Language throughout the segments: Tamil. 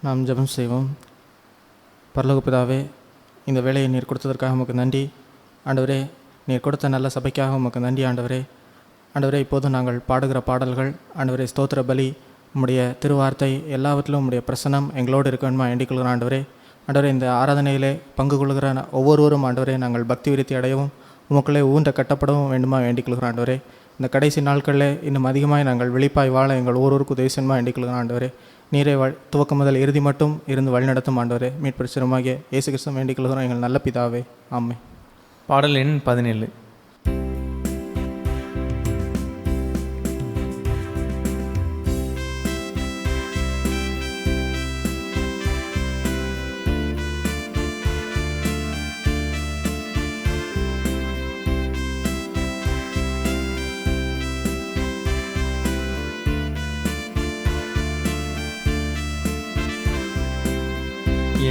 நாம் ஜெபம் செய்வோம். பரலோக பிதாவே, இந்த வேலையை நீர் கொடுத்ததற்காக உமக்கு நன்றி ஆண்டவரே. நீர் கொடுத்த நல்ல சபைக்காக உமக்கு நன்றி ஆண்டவரே. ஆண்டவரே, இப்போதும் நாங்கள் பாடுகிற பாடல்கள் ஆண்டவரே, ஸ்தோத்திர பலி, உம்முடைய திருவார்த்தை எல்லாவற்றிலும் உம்முடைய பிரசனம் எங்களோடு இருக்க வேண்டுமா வேண்டிக்கொள்கிறோம் ஆண்டவரே. ஆண்டவரே, இந்த ஆராதனையிலே பங்கு கொள்கிற ஒவ்வொருவரும் ஆண்டவரே, நாங்கள் பக்தி விருத்தி அடையவும் உமக்குள்ளே ஊன்ற கட்டப்படவும் வேண்டுமா வேண்டிக்கொள்கிறோம் ஆண்டவரே. இந்த கடைசி நாட்களில் இன்னும் அதிகமாக நாங்கள் விழிப்பாய் வாழ எங்கள் ஒவ்வொருவருக்கும் உதவி செய்யணுமா வேண்டிக்கொள்கிறோம் ஆண்டவரே. நீரை துவக்கம் முதல் இறுதி மட்டும் இருந்து வழிநடத்தும் ஆண்டவரே. மீட்பரிசுரமாகிய இயேசு கிறிஸ்து வேண்டிக் கொள்கிறோம் எங்கள் நல்ல பிதாவே, ஆமென். பாடல் எண் 17.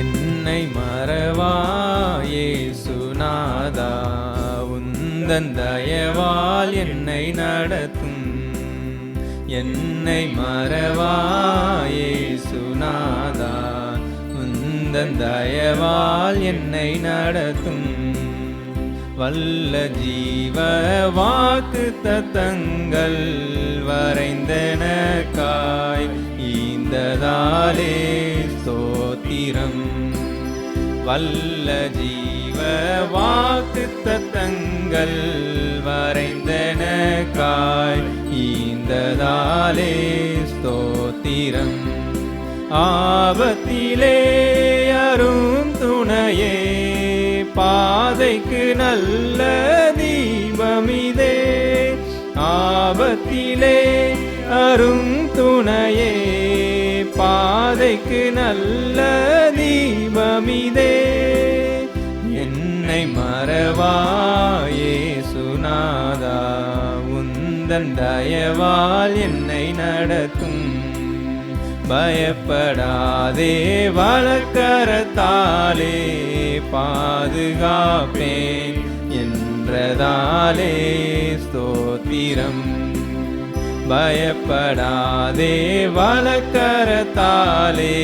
என்னை மறவா இயேசுநாதா, உந்தன் தயவால் என்னை நடத்தும். என்னை மறவா இயேசுநாதா, உந்தன் தயவால் என்னை நடத்தும். வல்ல ஜீவ வாக்கு தத்தங்கள் வரைந்தனக்காய் ஈந்ததாலே ஸ்தோத்திரம். வல்ல ஜீவ வாக்கு தத்தங்கள் வரைந்தனக்காய் ஈந்ததாலே ஸ்தோத்திரம். ஆபத்திலே அரும் துணையே, பாதைக்கு நல்ல தீபமிதே. ஆபத்திலே அரும் துணையே, பாதைக்கு நல்ல தீபமிதே. என்னை மறவா இயேசுநாதா, உந்தன் தயவால் என்னை நடத்தும். பயப்படாதே வலக்கரத்தாலே பாதுகாப்பேன் என்றதாலே ஸ்தோத்திரம். பயப்படாதே வலக்கரத்தாலே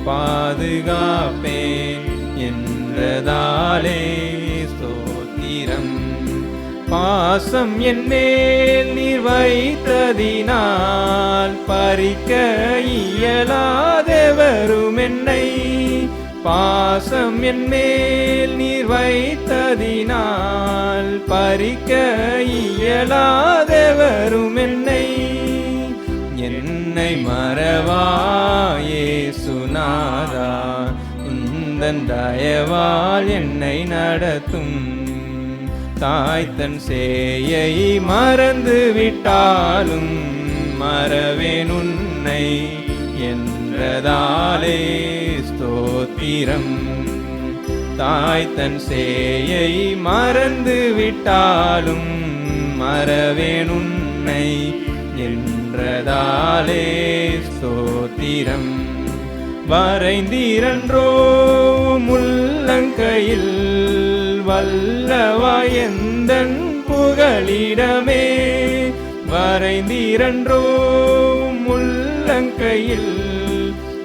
பாதுகாப்பேன் என்றதாலே ஸ்தோத்திரம். பாசம் என் மேல் நீர் வைத்ததினால் பறிக்க இயலாதவரும் என்னை. பாசம் என் மேல் நீர் வைத்ததினால் பறிக்க இயலாதவரும் என்னை. என்னை மறவா இயேசுநாதா, உந்தன் தயவால் என்னை நடத்தும். தாய்த்தன் சேயை மறந்து விட்டாலும் மறவேன் உன்னை என்றதாலே ஸ்தோத்திரம். தாய்த்தன் சேயை மறந்து விட்டாலும் மறவேன் உன்னை என்றதாலே ஸ்தோத்திரம். வரைந்தீரன்றோ முள்ளங்கையில் வல்லவாயந்தன் புகலிடமே. வரைந்தீரன்றோ முள்ளங்கையில்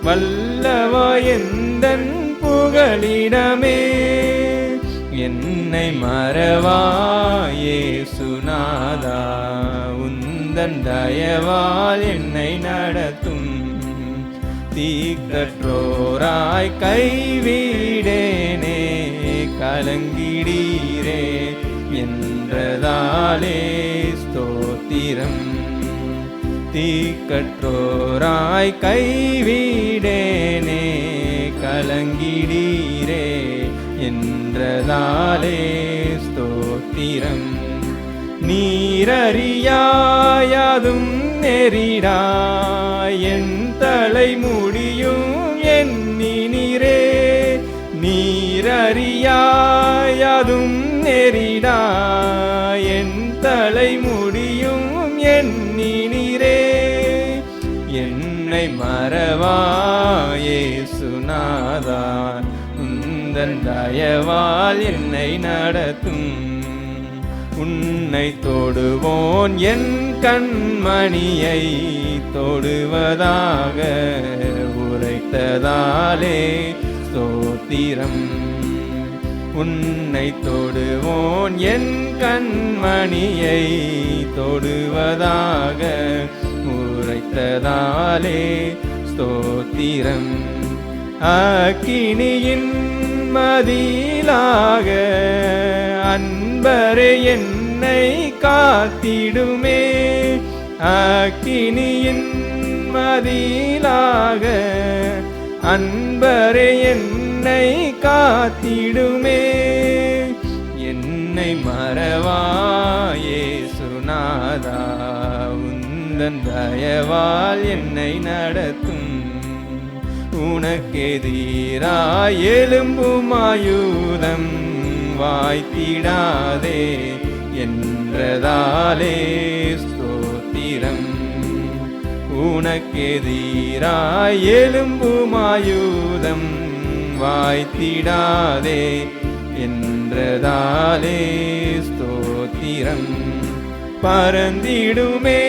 வல்லவாயந்தன் புகலிடமே. என்னை மறவா இயேசுநாதா, உந்தன் தயவால் என்னை நடத்தும். தீக்கற்றோராய் கைவிடேனே கலங்கிடீரே என்றதாலே ஸ்தோத்திரம். தீக்கற்றோராய் கைவிடேனே கலங்கிடீரே என்றதாலே ஸ்தோத்திரம். நீரறியாயதும் நெறிடாய் என் தலை முடியும் எண்ணினீரே. நீரறியாயதும் நெறிடாய் என் தலை முடியும் எண்ணினீரே. என்னை மறவா இயேசுநாதா, உந்தன் தயவால் என்னை நடத்தும். உன்னை தொடுவோன் என் கண்மணியை தொடுவதாக உரைத்ததாலே ஸ்தோத்திரம். உன்னை தொடுவோன் என் கண்மணியை தொடுவதாக உரைத்ததாலே ஸ்தோத்திரம். அக்கினியின் மதிலாக அன்பரே என்னை காத்திடுமே. அக்கினியின் மதிலாக அன்பரே என்னை காத்திடுமே. என்னை மறவாயே சுனாதா, உந்தன் தயவால் என்னை நடத்தும். உனக்கெதிராய் எழும்பும் ஆயுதம் வாய்த்திடாதே என்றதாலே ஸ்தோத்திரம். உனக்கெதிராய் எழும்பும் ஆயுதம் வாய்த்திடாதே என்றதாலே ஸ்தோத்திரம். பரந்திடுமே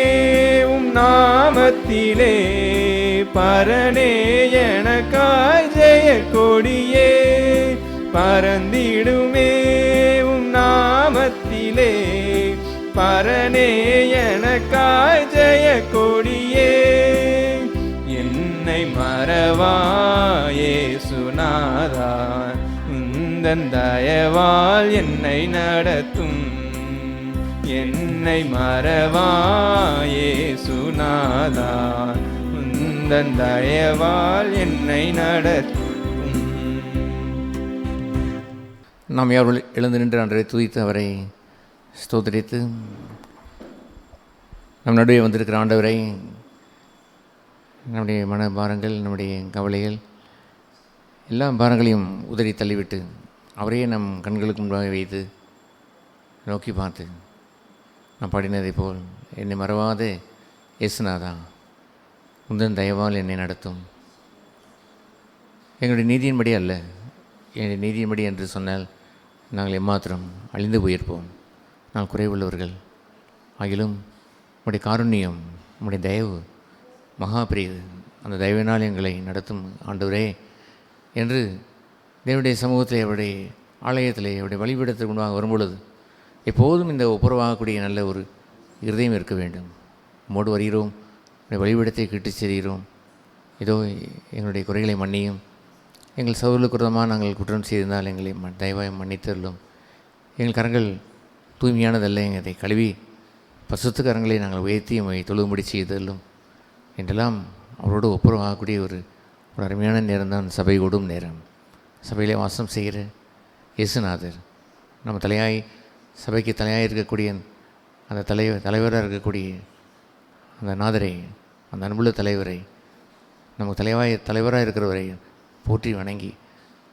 உம் நாமத்திலே பரனே எனக்காய் ஜெய கொடியே. பரந்திடுமே உம் நாமத்திலே பரனே எனக்காய் ஜெய கொடியே. என்னை மறவாயே சுனாதா, உந்தன் தயவால் என்னை நடத்தும். என்னை மறவாயே சுனாதா, உந்தன் தயவால் என்னை நடத்தும். நாம் யாரும் எழுந்து நின்று அன்றை துதித்து அவரை ஸ்தோத்திரித்து, நம் நடுவே வந்திருக்கிற ஆண்டவரை நம்முடைய மன பாரங்கள், நம்முடைய கவலைகள், எல்லா பாரங்களையும் உதறி தள்ளிவிட்டு அவரையே நம் கண்களுக்கு முன்பாக வைத்து நோக்கி பார்த்து நான் பாடினதை போல், என்னை மறவாதே இயேசுநாதா, உந்தன் தயவால் என்னை நடத்தும். எங்களுடைய நீதியின்படி அல்ல, என்னுடைய நீதியின்படி என்று சொன்னால் நாங்கள் எம்மாத்திரம் அழிந்து போயிருப்போம். நாங்கள் குறைவுள்ளவர்கள். ஆகிலும் உம்முடைய காருண்யம், உம்முடைய தயவு மகா பெரியது. அந்த தயவினால் எங்களை நடத்தும் ஆண்டவரே என்று தேவனுடைய சமூகத்திலே, அவருடைய ஆலயத்திலே, அவருடைய வழிபீடத்திற்கு முன்பாக வரும்பொழுது எப்போதும் இந்த ஒப்புரவாகக்கூடிய நல்ல ஒரு இருதயம் இருக்க வேண்டும். உம்மோடு வருகிறோம், வழிபீடத்தை கிட்டு செல்கிறோம். இதோ எங்களுடைய குறைகளை மன்னியும். எங்கள் சகோதரர்களுக்கு விரோதமாக நாங்கள் குற்றம் செய்திருந்தால் எங்களை தயவாய் மன்னித்தருளும். எங்கள் கரங்கள் தூய்மையானதல்ல, எங்களை கழுவி பசுத்த கரங்களை நாங்கள் உயர்த்தி எம்மை தொழுகும்படி செய்தருளும் என்றெல்லாம் அவரோடு ஒப்புரவாகக்கூடிய ஒரு அருமையான நேரம்தான் சபை கூடும் நேரம். சபையிலே வாசம் செய்கிற இயேசுநாதர், நம்ம சபைக்கு தலையாய் இருக்கக்கூடிய அந்த தலைவராக இருக்கக்கூடிய அந்த நாதரை, அந்த அன்புள்ள தலைவரை, நமக்கு தலைவராக இருக்கிறவரை போற்றி வணங்கி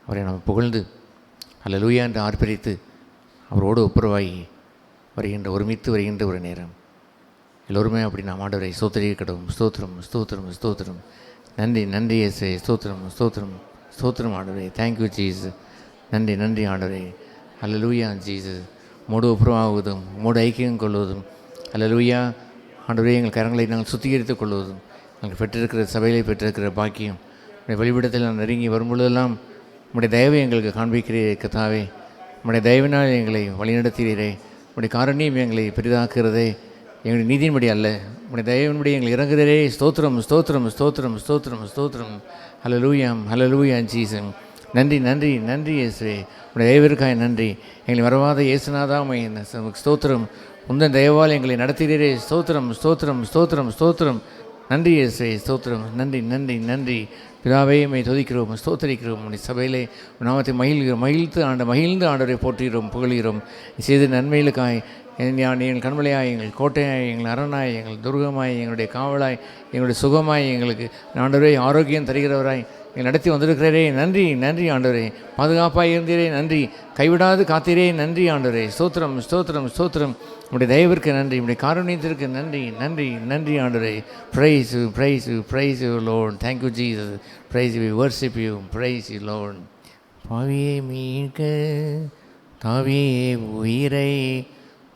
அவரை நம்ம புகழ்ந்து அல்லேலூயா என்று ஆர்ப்பரித்து அவரோடு ஒப்புரவாகி ஒருமித்து வருகின்ற ஒரு நேரம். எல்லோருமே அப்படி நாம் ஆண்டவரை ஸ்தோத்திரிக்கட்டும். ஸ்தோத்திரம் ஸ்தோத்திரம் ஸ்தோத்திரம். நன்றி நன்றி இயேசுவே. ஸ்தோத்திரம் ஸ்தோத்திரம் ஸ்தோத்திரம் ஆண்டவரே. Thank you Jesus. நன்றி நன்றி ஆண்டவரே. அல்லேலூயா ஜீசஸ். உம்மோடு ஒப்புரவாகுவதும் உம்மோடு ஐக்கியம் கொள்வதும் அல்லேலூயா ஆண்டவரே. எங்கள் கரங்களை நாங்கள் சுத்திகரித்துக் கொள்வதும் நாங்கள் பெற்றிருக்கிற சபையிலே பெற்றிருக்கிற பாக்கியம். உடைய வழிபடத்தில் நான் நெருங்கி வரும்பொழுதெல்லாம் உம்முடைய தயவை எங்களுக்கு காண்பிக்கிறீரே கர்த்தாவே. உம்முடைய தயவினால் எங்களை வழிநடத்துகிறீரே. உம்முடைய காரணியம் எங்களை பெரிதாக்குகிறதே. எங்களுடைய நீதியின்படி அல்ல, உம்முடைய தயவின்படி எங்களை இறங்குகிறே. ஸ்தோத்திரம் ஸ்தோத்திரம் ஸ்தோத்திரம் ஸ்தோத்திரம் ஸ்தோத்திரம். ஹல்லேலூயா ஹல்லேலூயா ஜீசஸ். நன்றி நன்றி நன்றி இயேசுவே. உடைய தயவிற்காய் நன்றி. எங்களை மறவாத இயேசுநாதா ஸ்தோத்திரம். உந்தன் தயவால் எங்களை நடத்துகிறீரே. ஸ்தோத்திரம் ஸ்தோத்திரம் ஸ்தோத்திரம் ஸ்தோத்திரம். நன்றி இயேசுவே. ஸ்தோத்திரம். நன்றி நன்றி நன்றி. பிதாவே உம்மை துதிக்கிறோம், ஸ்தோத்திரிக்கிறோம். உடைய சபையிலே நாமத்தை மகிழ்ந்து ஆண்டவரை போற்றுகிறோம், புகழ்கிறோம். செய்த நன்மைகளுக்காய் எங்கள் கண்மலையாய், எங்கள் கோட்டையாய், எங்கள் அரணாய், எங்கள் துர்கமாய், எங்களுடைய காவலாய், எங்களுடைய சுகமாய், எங்களுக்கு ஆண்டவரே ஆரோக்கியம் தருகிறவராய் எங்கள் நடத்தி வந்திருக்கிறீரே. நன்றி நன்றி ஆண்டவரே. பாதுகாப்பாக இருந்தீரே. நன்றி. கைவிடாது காத்தீரே. நன்றி ஆண்டவரே. ஸ்தோத்திரம் ஸ்தோத்திரம் ஸ்தோத்திரம். உடைய தயவிற்கு நன்றி. உடைய காருண்யத்திற்கு நன்றி நன்றி நன்றி ஆண்டவரே. Price you price you price you Lord. Thank you Jesus. Price you, worship you, price you Lord. பாவியை மீட்க தாவியே உயிரை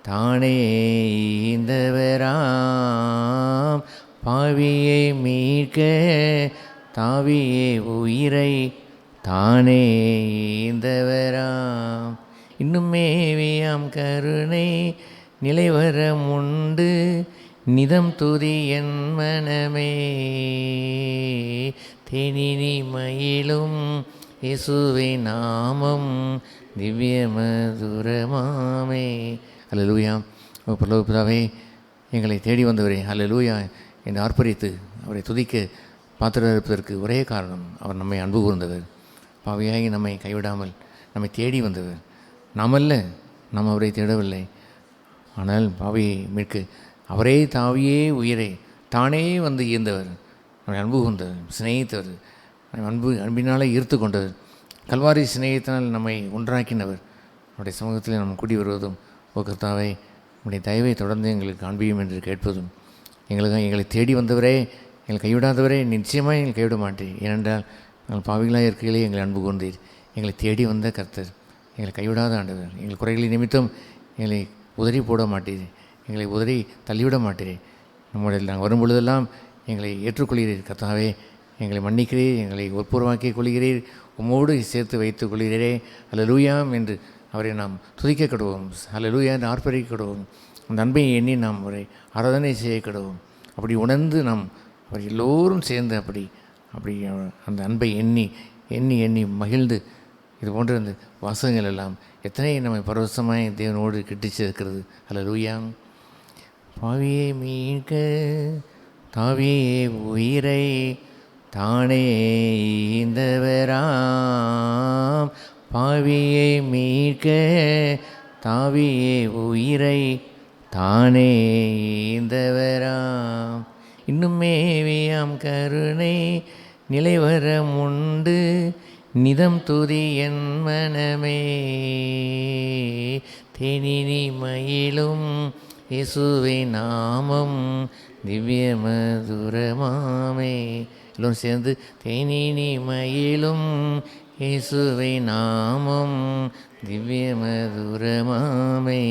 தானே ஈந்தவராம் பாவியை மீட்க தாவியே உயிரை தானே ஈந்தவராம் இன்னும் மேவியாம் கருணை நிலைவரம் உண்டு நிதம் துதி என் மனமே தேனினி மயிலும் இயேசுவை நாமம் திவ்ய மதுரமாமே. அல்லேலூயா. பரலோக பிதாவே, எங்களை தேடி வந்தவரே, அல்லேலூயா என்று ஆர்ப்பரித்து அவரை துதிக்க பாத்திரம் இருப்பதற்கு ஒரே காரணம், அவர் நம்மை அன்பு கூர்ந்தவர். பாவியாகி நம்மை கைவிடாமல் நம்மை தேடி வந்தவர். நாமல்ல, நாம் அவரை தேடவில்லை. ஆனால் பாவியை மீட்க அவரே தாவியே உயிரை தானே வந்து ஈர்ந்தவர், நம்மை அன்பு கொண்டவர், சிநேகித்தவர், அன்பினாலே ஈர்த்து கொண்டவர், கல்வாரி சிநேகத்தினால் நம்மை ஒன்றாக்கினவர். அவருடைய சமூகத்தில் நம்ம கூடி வருவதும், ஓ கர்த்தாவே உடைய தயவை தொடர்ந்து எங்களுக்கு காண்பியும் என்று கேட்பதும், எங்களை தேடி வந்தவரே, எங்களை கைவிடாதவரே, நிச்சயமாக எங்களை கைவிட மாட்டேன். ஏனென்றால் நாங்கள் பாவிகளாக இருக்கையிலே எங்களை அன்பு கொண்டீர். எங்களை தேடி வந்த கர்த்தர், எங்களை கைவிடாத ஆண்டவர். எங்கள் குறைகளின் நிமித்தம் எங்களை உதறி போட மாட்டீர், எங்களை உதறி தள்ளிவிட மாட்டீர். நம்முடைய நாங்கள் வரும் பொழுதெல்லாம் எங்களை ஏற்றுக்கொள்கிறீர் கர்த்தாவே. எங்களை மன்னிக்கிறீர், எங்களை ஒப்புரவாக்கிக் கொள்கிறீர், உம்மோடு சேர்த்து வைத்துக் கொள்கிறீரே. அல்லேலூயாம் என்று அவரை நாம் துதிக்க கடவோம். அல்லேலூயா என்று ஆர்ப்பரிக்க கடவோம். அந்த அன்பை எண்ணி நாம் அவரை ஆராதனை செய்ய கடவோம். அப்படி உணர்ந்து நாம் அவர் எல்லோரும் சேர்ந்து அப்படி அந்த அன்பை எண்ணி எண்ணி எண்ணி மகிழ்ந்து, இது போன்ற அந்த வாசகங்கள் எல்லாம் எத்தனை நம்மை பரவசமாய் தேவனோடு கிட்டிச்சிருக்கிறது. அல்லேலூயா. பாவியை மீட்க தாவியே உயிரை தானே ஈந்தவராம் பாவியை மீட்க தாவியே உயிரை தானே ஈந்தவராம் இன்னும் மேவியாம் கருணை நிலைவரம் உண்டு நிதம் துதி என் மனமே தேனினி மயிலும் இயேசுவை நாமம் திவ்ய மதுரமாமே. எல்லோரும் சேர்ந்து தேனினி மயிலும் இயேசுவை நாமம் திவ்ய மதுரமாமே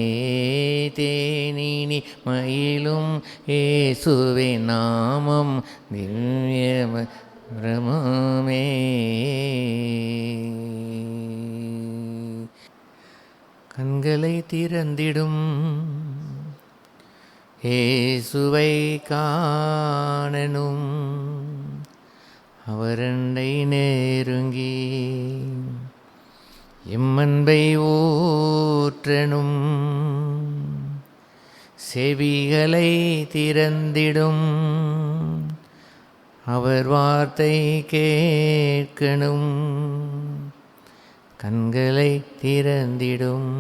தேனினி மயிலும் இயேசுவை நாமம் திவ்ய மதுரமாமே. கண்களை திறந்திடும் இயேசுவை காணனும் அவரண்டை நெருங்கி எம்மன்பை ஊற்றனும் செவிகளை திறந்திடும் அவர் வார்த்தை கேட்கணும் கண்களை திறந்திடும்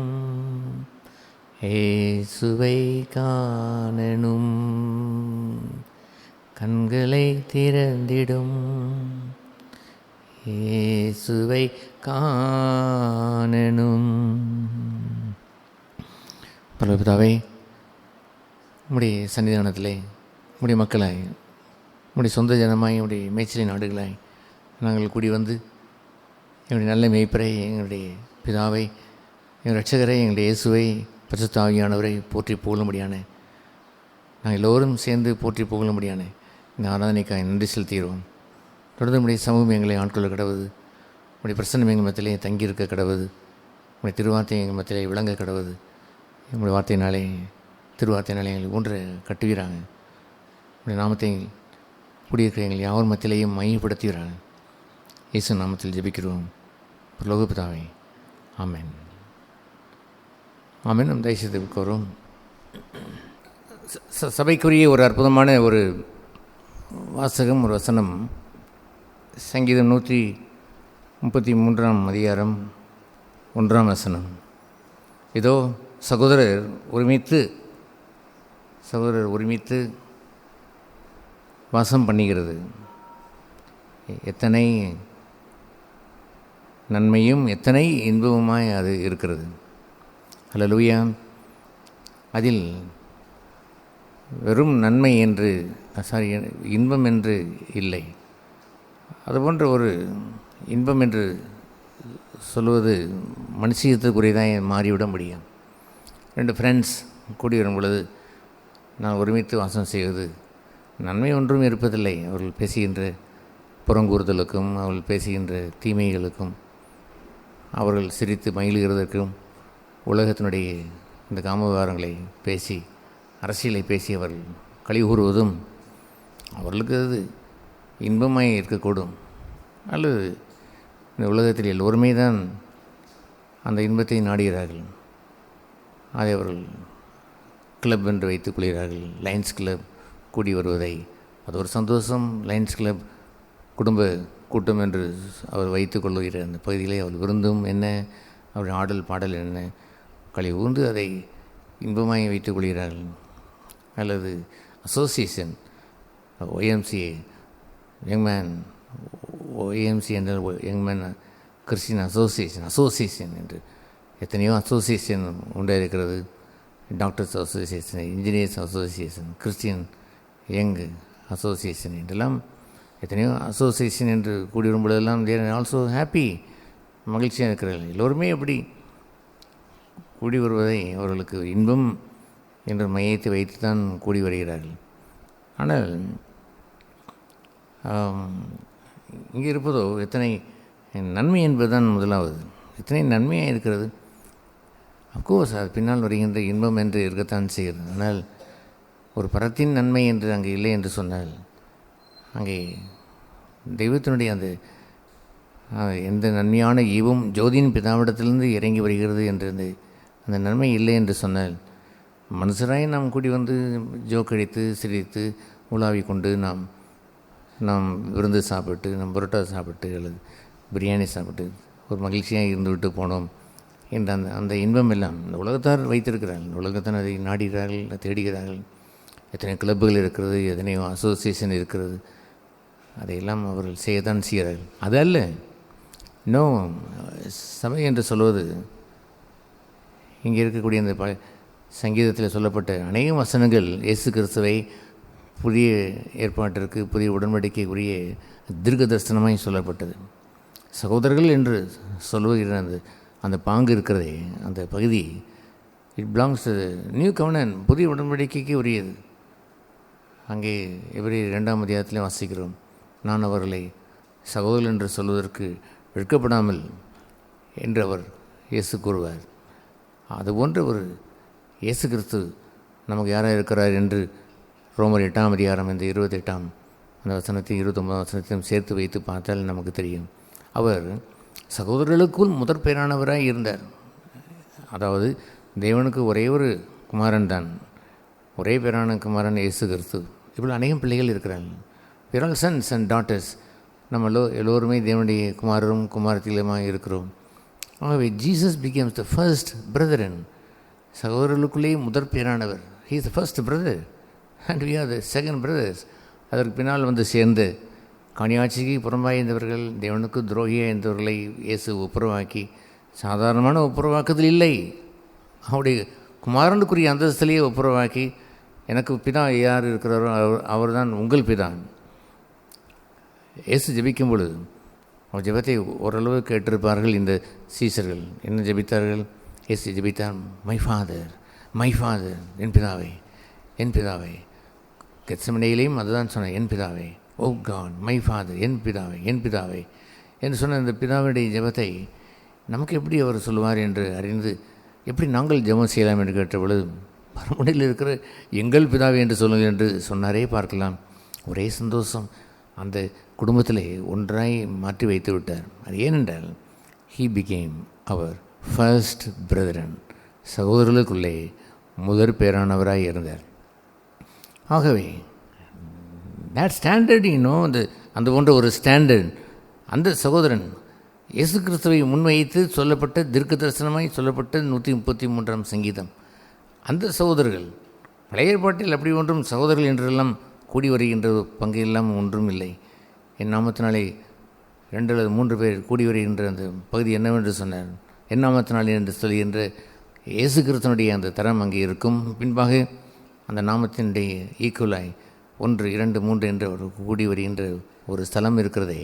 இயேசுவை காணனும் கண்களை திறந்திடும் இயேசுவை காணனும். பரலோகபிதாவே, உம்முடைய சன்னிதானத்திலே உம்முடைய மக்களாய் உம்முடைய சொந்த ஜனமாய் உம்முடைய மேய்ச்சலை நாடுகளாய் நாங்கள் கூடி வந்து எங்களுடைய நல்ல மேய்ப்பரை, எங்களுடைய பிதாவை, எங்கள் இரட்சகரை, எங்களுடைய இயேசுவை, பரிசுத்த ஆவியானவரை போற்றி புகழும்படியான நாங்கள் எல்லோரும் சேர்ந்து போற்றி புகழும்படியான இந்த ஆராதனைக்காக நன்றி செலுத்துகிறோம். தொடர்ந்து நம்முடைய சமூகம் எங்களை ஆட்கொள்ள கடவுது, உடைய பிரசன்னம் எங்கள் மத்தியிலே தங்கியிருக்க கடவுது, உடைய திருவார்த்தை எங்கள் மத்தியிலே விளங்க கடவுது. உங்களுடைய வார்த்தையினாலே திருவார்த்தையினாலே எங்களை ஊன்ற கட்டுகிறாங்க. உடைய நாமத்தை குடியிருக்கிற எங்கள் யாவர் மத்தியிலேயும் மையப்படுத்துகிறாங்க. இயேசு நாமத்தில் ஜெபிக்கிறோம் பரலோக பிதாவே, ஆமென். ஆமென். நம் தயவுசெய்து கோரும் சபைக்குரிய ஒரு அற்புதமான ஒரு வாசகம், ஒரு வசனம். சங்கீதம் 133 அதிகாரம் 1 வசனம். இதோ சகோதரர் ஒருமித்து வாசம் பண்ணுகிறது. எத்தனை நன்மையும் எத்தனை இன்பமுமாய் அது இருக்கிறது. அல்லேலூயா. அதில் வெறும் நன்மை என்று இன்பம் என்று இல்லை. அதுபோன்ற ஒரு இன்பம் என்று சொல்வது மனுஷத்துக்குரியதாக மாறிவிட முடியும். 2 ஃப்ரெண்ட்ஸ் கூடி வரும் பொழுது நான் ஒருமித்து வாசம் செய்வது நன்மை ஒன்றும் இருப்பதில்லை. அவர்கள் பேசுகின்ற புறங்கூறுதலுக்கும் அவர்கள் பேசுகின்ற தீமைகளுக்கும் அவர்கள் சிரித்து மகிழ்கிறதற்கும் உலகத்தினுடைய இந்த காம விவகாரங்களை பேசி அரசியலை பேசி அவர்கள் களி கூறுவதும் அவர்களுக்கு அது இன்பமாய் இருக்கக்கூடும். அல்லது இந்த உலகத்தில் எல்லோருமே தான் அந்த இன்பத்தை நாடுகிறார்கள். அதை அவர்கள் கிளப் என்று வைத்துக் கொள்கிறார்கள். லயன்ஸ் கிளப் கூடி வருவதை அது ஒரு சந்தோஷம். லயன்ஸ் கிளப் குடும்ப கூட்டம் என்று அவர் வைத்துக் கொள்ளுகிற அந்த பகுதியிலே அவர் விருந்தும் என்ன, அவர் ஆடல் பாடல் என்ன, களி ஊர்ந்து அதை இன்பமாய் வைத்துக் கொள்கிறார்கள். அல்லது அசோசியேஷன் ஒய்எம்சிஏ யங்மேன், ஒய்எம்சி என்ற யங்மேன் கிறிஸ்டின் அசோசியேஷன் என்று எத்தனையோ அசோசியேஷன் உண்டே இருக்கிறது. Doctors association, engineers association, Christian young association என்றெல்லாம் எத்தனையோ அசோசியேஷன் என்று கூடி வரும்பொழுதெல்லாம் தேர் ஆல்சோ ஹாப்பி, மகிழ்ச்சியாக இருக்கிறார்கள். எல்லோருமே எப்படி கூடி வருவதை அவர்களுக்கு இன்பம் என்ற மையத்தை வைத்து தான் கூடி வருகிறார்கள். ஆனால் இங்கே இருப்பதோ எத்தனை நன்மை என்பதுதான் முதலாவது. எத்தனை நன்மையாக இருக்கிறது. அஃப்கோர்ஸ் அது பின்னால் வருகின்ற இன்பம் என்று இருக்கத்தான் செய்கிறது. ஆனால் ஒரு பரத்தின் நன்மை என்று அங்கே இல்லை என்று சொன்னால் அங்கே தெய்வத்தினுடைய அந்த எந்த நன்மையான ஈவும் ஜோதியின் பிதாவிடத்திலிருந்து இறங்கி வருகிறது என்று அந்த நன்மை இல்லை என்று சொன்னால் மனுஷராய் நாம் கூடி வந்து ஜோக்கடித்து சிரித்து உலாவி கொண்டு நாம் விருந்து சாப்பிட்டு நம் புரோட்டா சாப்பிட்டு அல்லது பிரியாணி சாப்பிட்டு ஒரு மகிழ்ச்சியாக இருந்துவிட்டு போனோம் என்ற அந்த இன்பம் எல்லாம் இந்த உலகத்தார் வைத்திருக்கிறார்கள். இந்த உலகத்தான் அதை நாடுகிறார்கள், தேடுகிறார்கள். எத்தனை கிளப்புகள் இருக்கிறது, எத்தனையோ அசோசியேஷன் இருக்கிறது, அதையெல்லாம் அவர்கள் செய்யத்தான் செய்கிறார்கள். அது அல்ல, இன்னும் சபை என்று சொல்வது இங்கே இருக்கக்கூடிய அந்த சங்கீதத்தில் சொல்லப்பட்ட அநேக வசனங்கள் இயேசு கிறிஸ்துவை புதிய ஏற்பாட்டிற்கு புதிய உடன்படிக்கைக்குரிய தீர்க்க தரிசனமாய் சொல்லப்பட்டது. சகோதரர்கள் என்று சொல்லுகிற அந்த பாங்கு இருக்கிறதே, அந்த பகுதி இட் பிலாங்ஸ் டு நியூ கவர்னன்ட், புதிய உடன்படிக்கைக்கு உரியது. அங்கே எபிரேயர் 2ஆம் அதிகாரத்திலே வாசிக்கிறோம், நான் அவர்களை சகோதரர்கள் என்று சொல்வதற்கு வெட்கப்படாமல் என்று அவர் இயேசு கூறுவார். அதுபோன்ற ஒரு இயேசு கிறிஸ்து நமக்கு யாராக இருக்கிறார் என்று ரோமர் 8ஆம் அதிகாரம் இந்த 28ஆம் அந்த வசனத்தையும் 29ஆம் வசனத்தையும் சேர்த்து வைத்து பார்த்தால் நமக்கு தெரியும். அவர் சகோதரர்களுக்குள் முதற் பேரானவராக இருந்தார். அதாவது தேவனுக்கு ஒரே ஒரு குமாரன் தான், ஒரே பேரான குமாரன் இயேசு கிறிஸ்து. இப்படி அநேகம் பிள்ளைகள் இருக்கிறார்கள். we are all sons and daughters. நம்ம எல்லோருமே தேவனுடைய குமாரரும் குமாரத்திலுமாக இருக்கிறோம். ஆகவே Jesus becomes the first brethren. சகோதரர்களுக்குள்ளேயே முதற் பேரானவர். he is the first brother and we are the second brothers. அதற்கு பின்னால் வந்து சேர்ந்து காணியாட்சிக்கு புறம்பாய்ந்தவர்கள், தேவனுக்கு துரோகியாக இருந்தவர்களை இயேசு ஒப்புரவாக்கி, சாதாரணமான ஒப்புரவாக்குதல் இல்லை, அவருடைய குமாரனுக்குரிய அந்தஸ்திலேயே ஒப்புரவாக்கி, எனக்கு பிதா யார் இருக்கிறாரோ அவர் தான் உங்கள் பிதா. இயேசு ஜெபிக்கும் பொழுது அவர் ஜெபத்தை ஓரளவு கேட்டிருப்பார்கள் இந்த சீசர்கள். என்ன ஜெபித்தார்கள்? இயேசு ஜெபித்தார், மை ஃபாதர், என் பிதாவே, என் பிதாவே. கெத்செமனேயிலேயும் அதுதான் சொன்னேன், என் பிதாவே, ஓ காட், மை ஃபாதர், என் பிதாவே, என் பிதாவே என்று சொன்ன இந்த பிதாவுடைய ஜெபத்தை நமக்கு எப்படி அவர் சொல்லுவார் என்று அறிந்து எப்படி நாங்கள் ஜெபம் செய்யலாம் என்று கேட்ட பொழுது, மறுமுனையில் இருக்கிற எங்கள் பிதாவே என்று சொல்லுங்கள் என்று சொன்னாரே பார்க்கலாம். ஒரே சந்தோஷம். அந்த குடும்பத்திலே ஒன்றாய் மாற்றி வைத்து விட்டார். அது ஏனென்றால் he became our first brethren. சகோதரர்களுக்குள்ளே முதற் பேரானவராய் இருந்தார். ஆகவே that standard, அந்த போன்ற ஒரு ஸ்டாண்டர்ட், அந்த சகோதரன் இயேசு கிறிஸ்துவை முன்வைத்து சொல்லப்பட்ட தீர்க்க தரிசனமாய் சொல்லப்பட்ட 133ஆம் சங்கீதம். அந்த சகோதரர்கள் பழைய ஏற்பாட்டில் அப்படி ஒன்றும் சகோதரர்கள் என்றெல்லாம் கூடி வருகின்ற பங்கு எல்லாம் ஒன்றும் இல்லை. என் நாமத்தினாலே 2 அல்லது 3 பேர் கூடி வருகின்ற அந்த பகுதி என்னவென்று சொன்னார், என் நாமத்தினாலே என்று சொல்கின்ற இயேசு கிறிஸ்துவனுடைய அந்த தரம் அங்கே இருக்கும். பின்பாக அந்த நாமத்தினுடைய ஈக்குவலாய் 1, 2, 3 என்று ஒரு கூடி வருகின்ற ஒரு ஸ்தலம் இருக்கிறதே,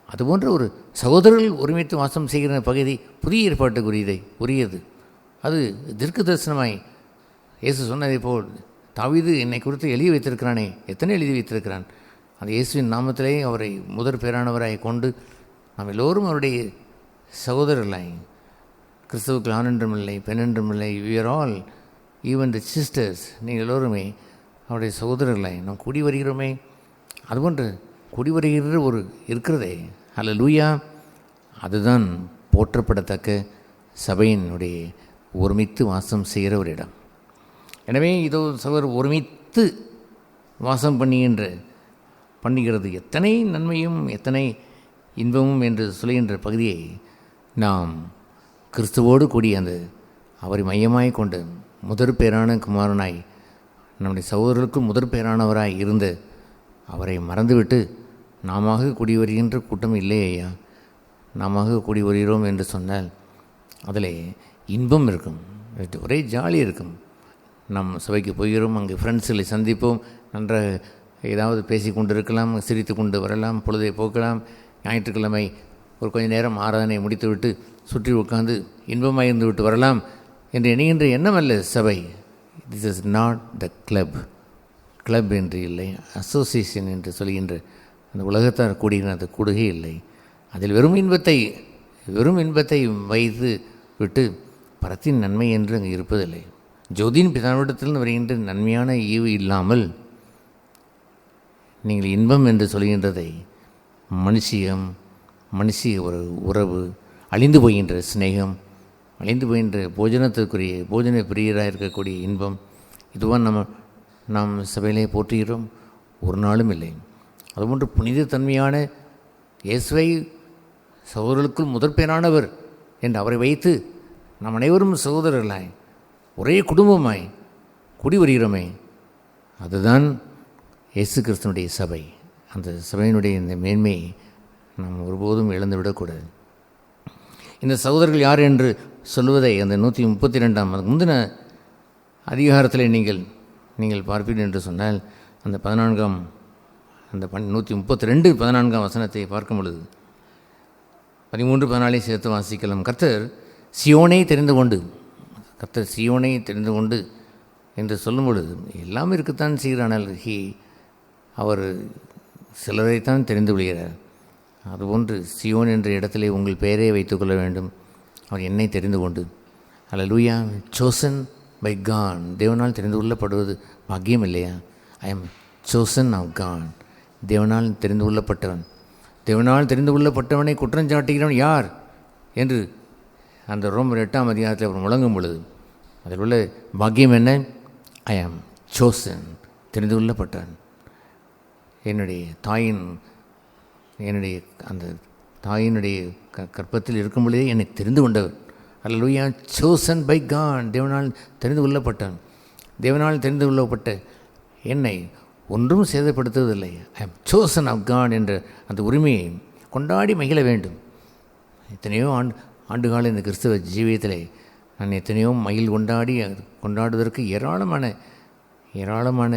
அதுபோன்ற ஒரு சகோதரர்கள் ஒருமித்து வாசம் செய்கிற பகுதி புதிய ஏற்பாட்டுக்குரியது உரியது. அது தீர்க்க தரிசனமாய் இயேசு சொன்னதை போல் தாவீது என்னை குறித்து எழுதி வைத்திருக்கிறானே, எத்தனை எழுதி வைத்திருக்கிறான். அந்த இயேசுவின் நாமத்திலே அவரை முதற் பேரானவராய் கொண்டு நாம் எல்லோரும் அவருடைய சகோதரர்களாய், கிறிஸ்துவுக்கு ஆண் என்றும் இல்லை பெண் என்றும் இல்லை, we are all even the sisters, நீங்கள் எல்லோருமே அவருடைய சகோதரர்களாய் நாம் கூடி வருகிறோமே. அதுபோன்று கூடி வருகிற ஒரு இருக்கிறதே, அல்லேலூயா, அதுதான் போற்றப்படத்தக்க சபையினுடைய ஒருமித்து வாசம் செய்கிற ஒரு இடம். எனவே இதோ சகோதரர் ஒருமித்து வாசம் பண்ணுகிறது எத்தனை நன்மையும் எத்தனை இன்பமும் என்று சொல்கின்ற பகுதியை நாம் கிறிஸ்துவோடு கூடிய அந்த அவரை மையமாய் கொண்டு முதற் பேரான குமாரனாய் நம்முடைய சகோதரர்களுக்கு முதற் பேரானவராய் இருந்து அவரை மறந்துவிட்டு நாம கூடி வருகின்ற கூட்டம் இல்லையே ஐயா. நாம கூடி வருகிறோம் என்று சொன்னால் அதில் இன்பம் இருக்கும், ஒரே ஜாலி இருக்கும். நம் சபைக்கு போகிறோம், அங்கே ஃப்ரெண்ட்ஸுகளை சந்திப்போம், நன்றாக ஏதாவது பேசி கொண்டு இருக்கலாம், சிரித்து கொண்டு வரலாம், பொழுதை போக்கலாம். ஞாயிற்றுக்கிழமை ஒரு கொஞ்சம் நேரம் ஆராதனை முடித்துவிட்டு சுற்றி உட்கார்ந்து இன்பமாக இருந்து விட்டு வரலாம் என்று எண்ணுகின்ற எண்ணம் அல்ல சபை. This is not the club என்று இல்லை, அசோசியேஷன் என்று சொல்கின்ற அந்த உலகத்தார் கூடுகிற அந்த கூடுகை இல்லை. அதில் வெறும் இன்பத்தை வைத்து விட்டு பரத்தின் நன்மை என்று அங்கே இருப்பதில்லை. ஜோதியின் பிதாவிடத்தில் வருகின்ற நன்மையான ஈவு இல்லாமல் நீங்கள் இன்பம் என்று சொல்கின்றதை மனுஷிய ஒரு உறவு, அழிந்து போகின்ற சிநேகம், அழிந்து போகின்ற போஜன பிரியராக இருக்கக்கூடிய இன்பம், இதுவாக நாம் சபையிலே போற்றுகிறோம், ஒரு நாளும் இல்லை. அதுபோன்று புனித தன்மையான இயேசுவை சகோதரர்களுக்குள் முதற்பேரானவர் என்று அவரை வைத்து நாம் அனைவரும் சகோதரர்களாய் ஒரே குடும்பமாய் குடி வருகிறோமே, அதுதான் இயேசு கிறிஸ்துனுடைய சபை. அந்த சபையினுடைய இந்த மேன்மையை நாம் ஒருபோதும் இழந்துவிடக்கூடாது. இந்த சகோதரர்கள் யார் என்று சொல்வதை அந்த 132 அதுக்கு முந்தின அதிகாரத்தில் நீங்கள் பார்ப்பீர்கள் என்று சொன்னால் அந்த 132 வசனத்தை பார்க்கும் பொழுது 13-14 சேர்த்து வாசிக்கலாம். கர்த்தர் சியோனை தெரிந்து கொண்டு என்று சொல்லும் பொழுது எல்லாம் இருக்கத்தான் செய்கிறானால் அவர் சிலரைத்தான் தெரிந்து கொள்கிறார். அதுபோன்று சியோன் என்ற இடத்திலே உங்கள் பெயரை வைத்துக்கொள்ள வேண்டும். அவர் என்னை தெரிந்து கொண்டு, அல்லேலூயா, chosen by God, தேவனால் தெரிந்து கொள்ளப்படுவது பாக்கியம் இல்லையா? I am chosen of God, தேவனால் தெரிந்து கொள்ளப்பட்டவன். தேவனால் தெரிந்து கொள்ளப்பட்டவனை குற்றஞ்சாட்டுகிறவன் யார் என்று அந்த ரோமர் 8 அதிகாரத்தில் அவர் முழங்கும் பொழுது அதில் உள்ள பாக்கியம் என்ன? ஐ ஆம் chosen, தெரிந்து கொள்ளப்பட்டவன். என்னுடைய அந்த தாயினுடைய கற்பத்தில் இருக்கும் பொழுதே என்னை தெரிந்து கொண்டவர். அல்லேலூயா, chosen by God, தேவனால் தெரிந்து கொள்ளப்பட்டவன். தேவனால் தெரிந்து கொள்ளப்பட்ட என்னை ஒன்றும் சேதப்படுத்துவதில்லை. ஐ ஆம் chosen of God என்ற அந்த உரிமையை கொண்டாடி மகிழ வேண்டும். எத்தனையோ ஆண்டுகால இந்த கிறிஸ்தவ ஜீவியத்திலே நான் எத்தனையோ மகிழ் கொண்டாடுவதற்கு ஏராளமான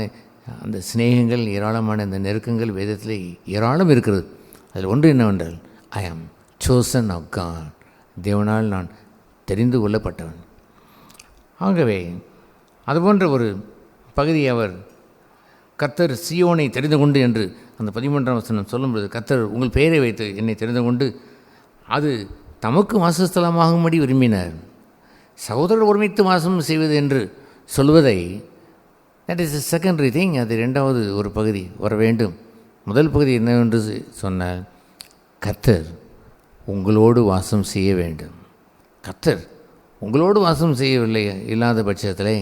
அந்த சிநேகங்கள், ஏராளமான அந்த நெருக்கங்கள் வேதத்திலே ஏராளம் இருக்கிறது. அதில் ஒன்று என்னவென்றால் ஐ ஆம் chosen of God, தேவனால் நான் தெரிந்து கொள்ளப்பட்டவன். ஆகவே அதுபோன்ற ஒரு பகுதியை அவர் கர்த்தர் சியோனை தெரிந்து கொண்டு என்று அந்த 13 வசனம் சொல்லும்பொழுது, கர்த்தர் உங்கள் பெயரை வைத்து என்னை தெரிந்து கொண்டு அது தமக்கு வாசஸ்தலமாகும்படி விரும்பினார். சகோதரர் ஒருமித்து வாசம் செய்வது என்று சொல்வதை, that is a secondary thing. அது இரண்டாவது ஒரு பகுதி வர வேண்டும். முதல் பகுதி என்னவென்று சொன்னால், கர்த்தர் உங்களோடு வாசம் செய்ய வேண்டும். கர்த்தர் உங்களோடு வாசம் செய்யவில்லை இல்லாத பட்சத்தில்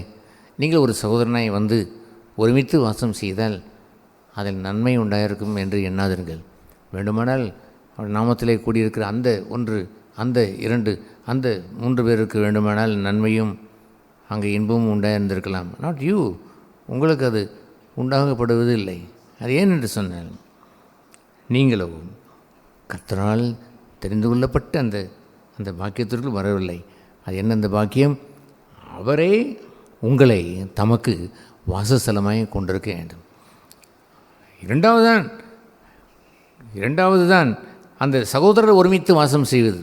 நீங்கள் ஒரு சகோதரனாய் வந்து ஒருமித்து வாசம் செய்தால் அதில் நன்மை உண்டாயிருக்கும் என்று எண்ணாதிருங்கள். வேண்டுமானால் அவர் நாமத்திலே கூடியிருக்கிற அந்த 1, அந்த 2, அந்த 3 பேருக்கு வேண்டுமானால் நன்மையும் அங்கே இன்பமும் உண்டாயிருந்திருக்கலாம். நாட் யூ, உங்களுக்கு அது உண்டாகப்படுவது இல்லை. அது ஏன் என்று சொன்னால், நீங்களோ கர்த்தரால் தெரிந்து கொள்ளப்பட்ட அந்த பாக்கியத்திற்குள் வரவில்லை. அது என்ன அந்த பாக்கியம்? அவரே உங்களை தமக்கு வாசஸ்தலமாய் கொண்டிருக்க வேண்டும். இரண்டாவது தான் அந்த சகோதரர் ஒருமித்து வாசம் செய்வது.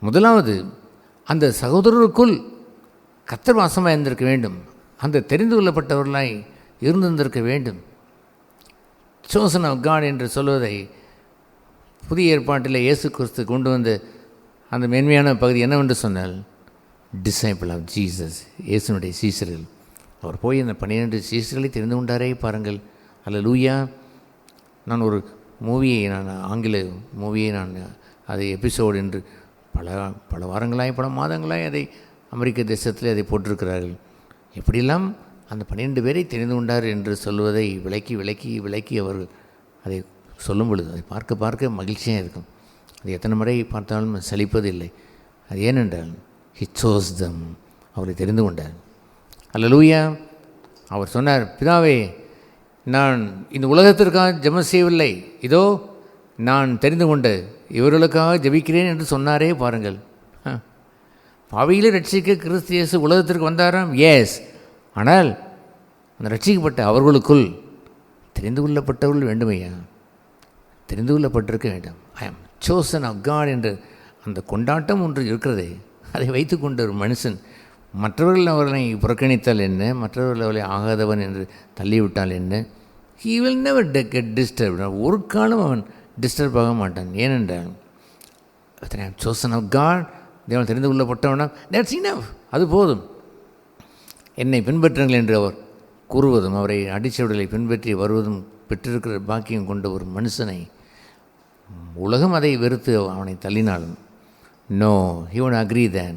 முதலாவது அந்த சகோதரருக்குள் கர்த்தர் வாசமாக இருந்திருக்க வேண்டும். அந்த தெரிந்து கொள்ளப்பட்டவர்களாய் இருந்திருந்திருக்க வேண்டும். chosen of God என்று சொல்வதை புதிய ஏற்பாட்டில் இயேசு கிறிஸ்து கொண்டு வந்த அந்த மேன்மையான பகுதி என்னவென்று சொன்னால், டிசைபிள் ஆஃப் ஜீசஸ், இயேசுனுடைய சீசர்கள். அவர் போய் அந்த 12 சீசர்களை தெரிந்து கொண்டாரே பாருங்கள். அல்லேலூயா. நான் ஒரு மூவியை, ஆங்கில மூவியை அதை எபிசோடு என்று பல வாரங்களாய் பல மாதங்களாய் அதை அமெரிக்க தேசத்தில் அதை போட்டிருக்கிறார்கள். எப்படியெல்லாம் அந்த 12 பேரை தெரிந்து கொண்டார் என்று சொல்வதை விளக்கி விளக்கி விளக்கி அவர் அதை சொல்லும் பொழுது அதை பார்க்க பார்க்க மகிழ்ச்சியாக இருக்கும். அது எத்தனை முறை பார்த்தாலும் சலிப்பதில்லை. அது ஏனென்றால் he chose them, அவரை தெரிந்து கொண்டார். அல்லேலூயா. அவர் சொன்னார், பிதாவே, நான் இந்த உலகத்திற்காக ஜெபம் செய்யவில்லை, இதோ நான் தெரிந்து கொண்ட இவர்களுக்காக ஜெபிக்கிறேன் என்று சொன்னாரே பாருங்கள். பாவியிலே ரட்சிக்க கிறிஸ்து இயேசு உலகத்திற்கு வந்தாராம். எஸ். ஆனால் அந்த ரட்சிக்கப்பட்ட அவர்களுக்குள் தெரிந்து கொள்ளப்பட்டவர்கள் வேண்டுமையா? தெரிந்து கொள்ளப்பட்டிருக்க வேண்டும். ஐ ஆம் chosen of God என்று அந்த கொண்டாட்டம் ஒன்று இருக்கிறதே, அதை வைத்து கொண்ட ஒரு மனுஷன் மற்றவர்கள் அவர்களை புறக்கணித்தால் என்ன, மற்றவர்கள் அவர்களை ஆகாதவன் என்று தள்ளிவிட்டால் என்ன, he will never get disturbed. ஒரு காலம் அவன் டிஸ்டர்ப் ஆக மாட்டான். ஏனென்றால் ஐ ஆம் chosen of God, தேவன் தெரிந்து கொள்ளப்பட்டவனா, that's enough, அது போதும். என்னை பின்பற்றுங்கள் என்று அவர் கூறுவதும் அவரை அடிச்சவர்களை பின்பற்றி வருவதும் பெற்றிருக்கிற பாக்கியம் கொண்ட ஒரு மனுஷனை உலகம் அதை வெறுத்து அவனை தள்ளினாலும் no, he won't agree then.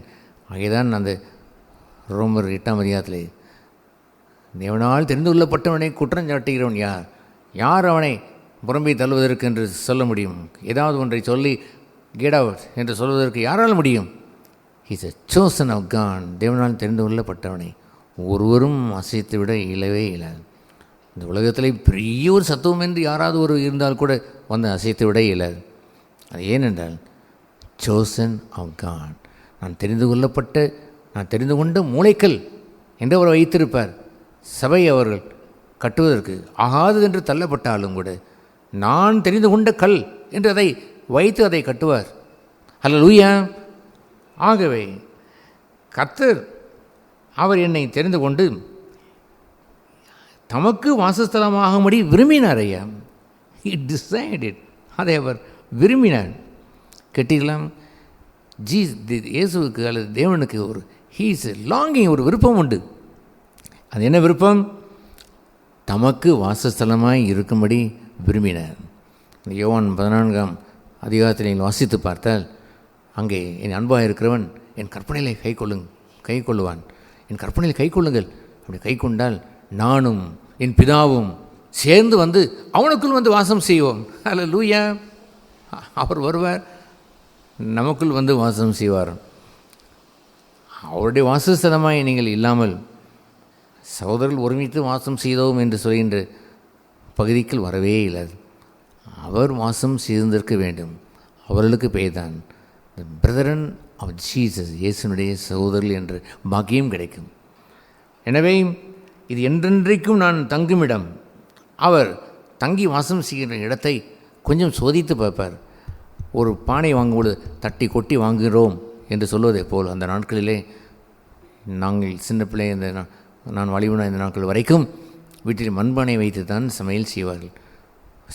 ஆகையதான் அந்த ரோமர் 8ஆம் அதிகாரத்திலே தேவனால் தெரிந்து கொள்ளப்பட்டவனை குற்றம் சாட்டுகிறவன் யார்? யார் அவனை புறம்பை தள்ளுவதற்கு என்று சொல்ல முடியும்? ஏதாவது ஒன்றை சொல்லி get out என்று சொல்வதற்கு யாரால் முடியும்? he is a chosen of God. தேவனால் தெரிந்து கொள்ளப்பட்டவனை ஒருவரும் அசைத்து விட இயலவே இயலாது. இந்த உலகத்திலே பெரிய ஒரு சத்துவம் என்று யாராவது ஒரு இருந்தால் கூட வந்து அசைத்து விட இயலாது. அது ஏனென்றால் chosen of God, நான் தெரிந்து கொள்ளப்பட்ட, நான் தெரிந்து கொண்ட மூளைக்கல் என்று அவர் வைத்திருப்பார். சபை அவர்கள் கட்டுவதற்கு ஆகாது என்று தள்ளப்பட்டாலும் கூட நான் தெரிந்து கொண்ட கல் என்று அதை வைத்து அதை கட்டுவார். அல்லேலூயா. ஆகவே கர்த்தர் அவர் என்னை தெரிந்து கொண்டு தமக்கு வாசஸ்தலமாகும்படி விரும்பினார். ஐயா, he decided, அதை அவர் விரும்பினார். கேட்டீர்களாம், இயேசுவுக்கு அல்லது தேவனுக்கு ஒரு he is longing, ஒரு விருப்பம் உண்டு. அது என்ன விருப்பம்? தமக்கு வாசஸ்தலமாய் இருக்கும்படி விரும்பினார். யோவான் 14ஆம் அதிகாரத்தில் நீங்கள் வாசித்து பார்த்தால், அங்கே என் அன்பாக இருக்கிறவன் என் கற்பனையிலே கை கொள்ளுவான், என் கற்பனையில் கை கொள்ளுங்கள். அப்படி கை கொண்டால் நானும் என் பிதாவும் சேர்ந்து வந்து அவனுக்குள் வந்து வாசம் செய்வோம். அல்லேலூயா. அவர் வருவார், நமக்குள் வந்து வாசம் செய்வார். அவருடைய வாசஸ்தலமாய் நீங்கள் இல்லாமல் சகோதரர்கள் ஒருமித்து வாசம் செய்தோம் என்று சொல்கின்ற பகுதிக்குள் வரவே இல்லை. அவர் வாசம் செய்திருக்க வேண்டும். அவர்களுக்கு பெயர்தான் தி பிரதரன் ஆஃப் ஜீசஸ், இயேசுனுடைய சகோதரர்கள் என்று பாக்கியம் கிடைக்கும். எனவே இது என்றென்றைக்கும் நான் தங்குமிடம். அவர் தங்கி வாசம் செய்கின்ற இடத்தை கொஞ்சம் சோதித்து பார்ப்பார். ஒரு பானை வாங்கும்போது தட்டி கொட்டி வாங்குகிறோம் என்று சொல்வதை போல் அந்த நாட்களிலே நாங்கள் சின்ன பிள்ளை நான் வலிவுனா இந்த நாட்கள் வரைக்கும் வீட்டில் மண்பானை வைத்து தான் சமையல் செய்வார்கள்.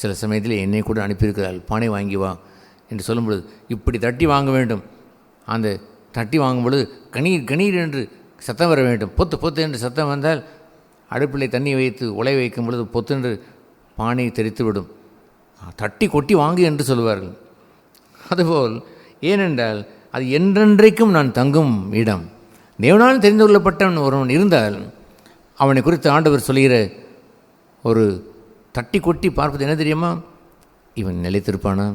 சில சமயத்தில் என்னை கூட அனுப்பியிருக்கிறார்கள், பானை வாங்கி வா என்று சொல்லும் பொழுது இப்படி தட்டி வாங்க வேண்டும். அந்த தட்டி வாங்கும் பொழுது கணீர் கணீர் என்று சத்தம் வர வேண்டும். பொத்து பொத்து என்று சத்தம் வந்தால் அடுப்பில் தண்ணி வைத்து உலை வைக்கும் பொழுது பொத்தென்று பானை தெரித்துவிடும். தட்டி கொட்டி வாங்கு என்று சொல்வார்கள். அதுபோல் ஏனென்றால் அது என்றென்றைக்கும் நான் தங்கும் இடம். தேவனால் தெரிந்து கொள்ளப்பட்டவன் ஒருவன் இருந்தால் அவனை குறித்து ஆண்டவர் சொல்கிற ஒரு தட்டி கொட்டி பார்ப்பது என்ன தெரியுமா? இவன் நிலைத்திருப்பானா?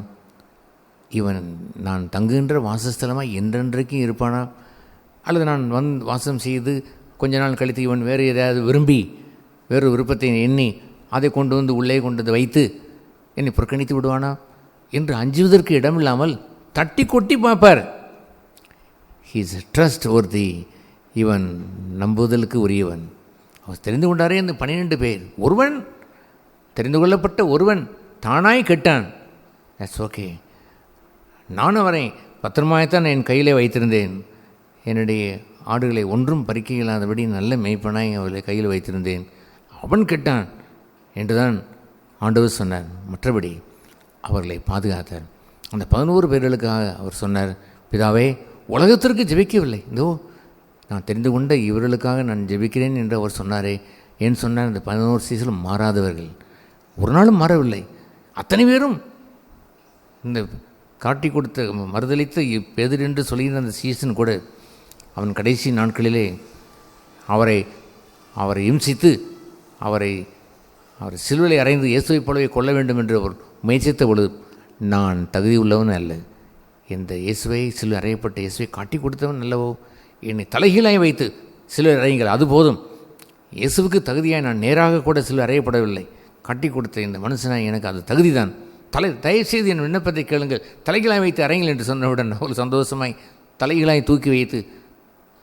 இவன் நான் தங்குகின்ற வாசஸ்தலமாக என்றென்றைக்கும் இருப்பானா? அல்லது நான் வாசம் செய்து கொஞ்ச நாள் கழித்து இவன் வேறு ஏதாவது விரும்பி வேறு விருப்பத்தை எண்ணி அதை கொண்டு வந்து உள்ளே கொண்டு வைத்து என்னை புறக்கணித்து விடுவானா என்று அஞ்சுவதற்கு இடமில்லாமல் தட்டி கொட்டி பார்ப்பார். ஹி இஸ் ட்ரஸ்ட் ஒர்தி, இவன் நம்புதலுக்கு உரியவன். அவர் தெரிந்து கொண்டாரே அந்த 12 பேர். ஒருவன் தெரிந்து கொள்ளப்பட்ட ஒருவன் தானாய் கெட்டான். That's okay. நான் அவரை பத்திரமாய்த்தான் என் கையிலே வைத்திருந்தேன். என்னுடைய ஆடுகளை ஒன்றும் பறிக்க இயலாதபடி நல்ல மேய்ப்பனாய் அவளை கையில் வைத்திருந்தேன். அவன் கெட்டான் என்றுதான் ஆண்டவர் சொன்னார். மற்றபடி அவர்களை பாதுகாத்தார். அந்த 11 பேர்களுக்காக அவர் சொன்னார், பிதாவே, உலகத்திற்கு ஜெபிக்கவில்லை, இதோ நான் தெரிந்து கொண்ட இவர்களுக்காக நான் ஜெபிக்கிறேன் என்று அவர் சொன்னாரே. ஏன் சொன்னார்? அந்த 11 சீசலும் மாறாதவர்கள், ஒரு நாளும் மாறவில்லை. அத்தனை பேரும் இந்த காட்டி கொடுத்த மறுதளித்த பேதுரு என்று சொல்லியிருந்த அந்த சீசன் கூட அவன் கடைசி நாட்களிலே அவரை இம்சித்து அவரை சிலுவையை அறைந்து இயேசுவைப் போலவே கொள்ள வேண்டும் என்று அவர் முயற்சித்த பொழுது, நான் தகுதி உள்ளவன் அல்ல, இந்த இயேசுவை சிலுவை அறையப்பட்ட இயேசுவை காட்டி கொடுத்தவன் அல்லவோ, என்னை தலைகீழாய் வைத்து சிலுவை அறையுங்கள், அது போதும். இயேசுவுக்கு தகுதியாய் நான் நேராக கூட சிலுவை அறையப்படவில்லை, காட்டி கொடுத்த இந்த மனுஷனாய் எனக்கு அது தகுதி தான். தயவுசெய்து என் விண்ணப்பத்தை கேளுங்கள், தலைகளாய் வைத்து அறையுங்கள் என்று சொன்னவுடன் அவள் சந்தோஷமாய் தலைகளாய் தூக்கி வைத்து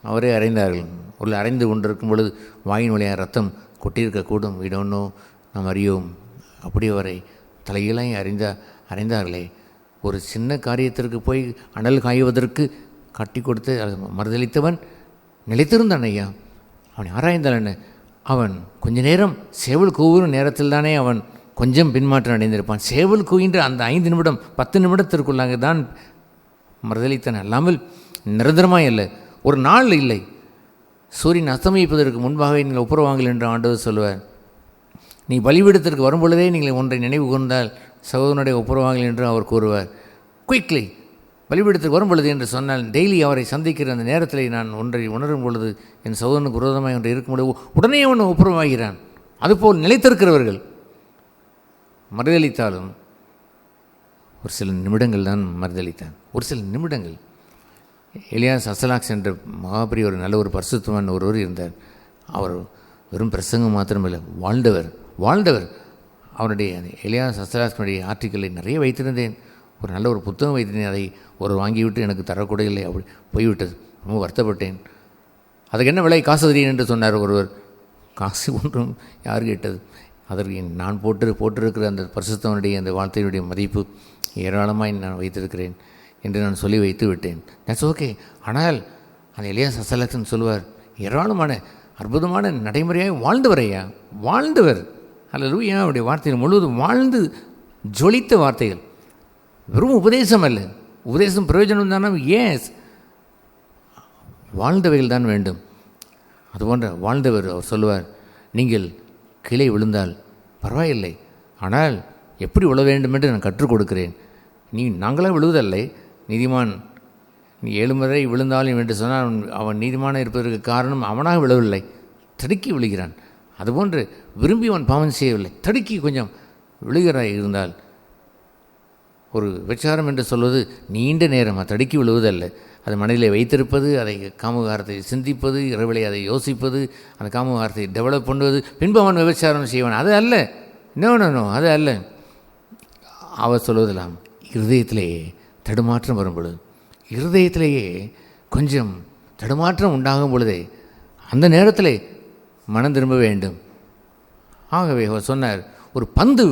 அவரே அறைந்தார்கள். ஒரு அறைந்து கொண்டிருக்கும் பொழுது வாயின் வழியாக ரத்தம் கொட்டியிருக்கக்கூடும், இடோன்னோ நாம் அறியோம். அப்படி அவரை தலைகளாய் அறைந்தார்களே. ஒரு சின்ன காரியத்திற்கு போய் அனல் காய்வதற்கு கட்டி கொடுத்து மறுதளித்தவன் நிலைத்திருந்தான் ஐயா. அவனை ஆராய்ந்தான் என்ன? அவன் கொஞ்ச நேரம் சேவல் கூவுகிற நேரத்தில் தானே அவன் கொஞ்சம் பின்மாற்றம் அடைந்திருப்பான். சேவல் கூகின்ற அந்த 5 நிமிடம் 10 நிமிடத்திற்குள்ளாக தான் மறுதளித்தான், அல்லாமல் நிரந்தரமாய் அல்ல. ஒரு நாள் இல்லை. சூரியன் அஸ்தமிப்பதற்கு முன்பாக நீங்கள் ஒப்புரவாங்கள் என்று ஆண்டவர் சொல்லுவார். நீ பலிபீடத்திற்கு வரும்பொழுதே நீங்கள் ஒன்றை நினைவு கூர்ந்தால் சகோதரனுடைய ஒப்புரவாங்கள் என்று அவர் கூறுவார். குயிக்லி பலிபீடத்திற்கு வரும்பொழுது என்று சொன்னால், டெய்லி அவரை சந்திக்கிற அந்த நேரத்தில் நான் ஒன்றை உணரும் பொழுது என் சகோதரனுக்கு விரோதமாக ஒன்று இருக்கும்பொழுது உடனே ஒன்று ஒப்புரவாகிறான். அதுபோல் நிலைத்திருக்கிறவர்கள் மறுதளித்தாலும் ஒரு சில நிமிடங்கள் தான் மறுதளித்தான். ஒரு சில நிமிடங்கள். எலியாஸ் அசலாக்ஸ் என்ற மகாபெரிய ஒரு நல்ல ஒரு பரிசுத்தமான ஒருவர் இருந்தார். அவர் வெறும் பிரசங்கம் மாத்திரமில்லை, வாழ்ந்தவர். அவருடைய எலியாஸ் அசலாக்ஸனுடைய ஆர்டிக்கலை நிறைய வைத்திருந்தேன். ஒரு நல்ல ஒரு புத்தகம் வைத்திருந்தேன். அதை ஒரு வாங்கிவிட்டு எனக்கு தரக்கூட இல்லை, அப்படி போய்விட்டது. ரொம்ப வருத்தப்பட்டேன். அதுக்கு என்ன விலை? காசு தெரியும் என்று சொன்னார் ஒருவர். காசு ஒன்றும் யார் கேட்டது? அதற்கு நான் போட்டிருக்கிற அந்த பரிசுத்தவனுடைய அந்த வார்த்தையினுடைய மதிப்பு ஏராளமாக நான் வைத்திருக்கிறேன் என்று நான் சொல்லி வைத்து விட்டேன். That's okay. ஆனால் அந்த எலியாஸ் அசலாக்ஸன் சொல்லுவார், ஏராளமான அற்புதமான நடைமுறையாக வாழ்ந்தவர் அல்லேலூயா. அவருடைய வார்த்தைகள் முழுவதும் வாழ்ந்து ஜொலித்த வார்த்தைகள், வெறும் உபதேசம் அல்ல. உபதேசம் பிரயோஜனம் தானே? ஏஸ், வாழ்ந்தவைகள் தான் வேண்டும். அதுபோன்ற வாழ்ந்தவர். அவர் சொல்லுவார், நீங்கள் கீழே விழுந்தால் பரவாயில்லை, ஆனால் எப்படி விழ வேண்டும் என்று நான் கற்றுக் கொடுக்கிறேன். நாங்களாக விழுவதில்லை. நீதிமான் நீ 7 முறை விழுந்தாலும் என்று சொன்னால் அவன் நீதிமானாக இருப்பதற்கு காரணம் அவனாக விழவில்லை, தடுக்கி விழுகிறான். அதுபோன்று விரும்பி அவன் பாவம் செய்யவில்லை, தடுக்கி கொஞ்சம் விழுகிறாய் இருந்தால். ஒரு விபச்சாரம் என்று சொல்வது நீண்ட நேரம் தடுக்கி விழுவதல்ல. அது மனதிலே வைத்திருப்பது, அதை காமகாரத்தை சிந்திப்பது, இரவிலே அதை யோசிப்பது, அந்த காமகாரத்தை டெவலப் பண்ணுவது, பின்பு அவன் விபச்சாரம் செய்வான். அது அல்ல. நோ, அது அல்ல. அவர் சொல்வதெல்லாம் இருதயத்திலேயே தடுமாற்றம் வரும் பொழுது, இருதயத்திலேயே கொஞ்சம் தடுமாற்றம் உண்டாகும் பொழுதே அந்த நேரத்தில் மனம் திரும்ப வேண்டும். ஆகவே அவர் சொன்னார், ஒரு பந்து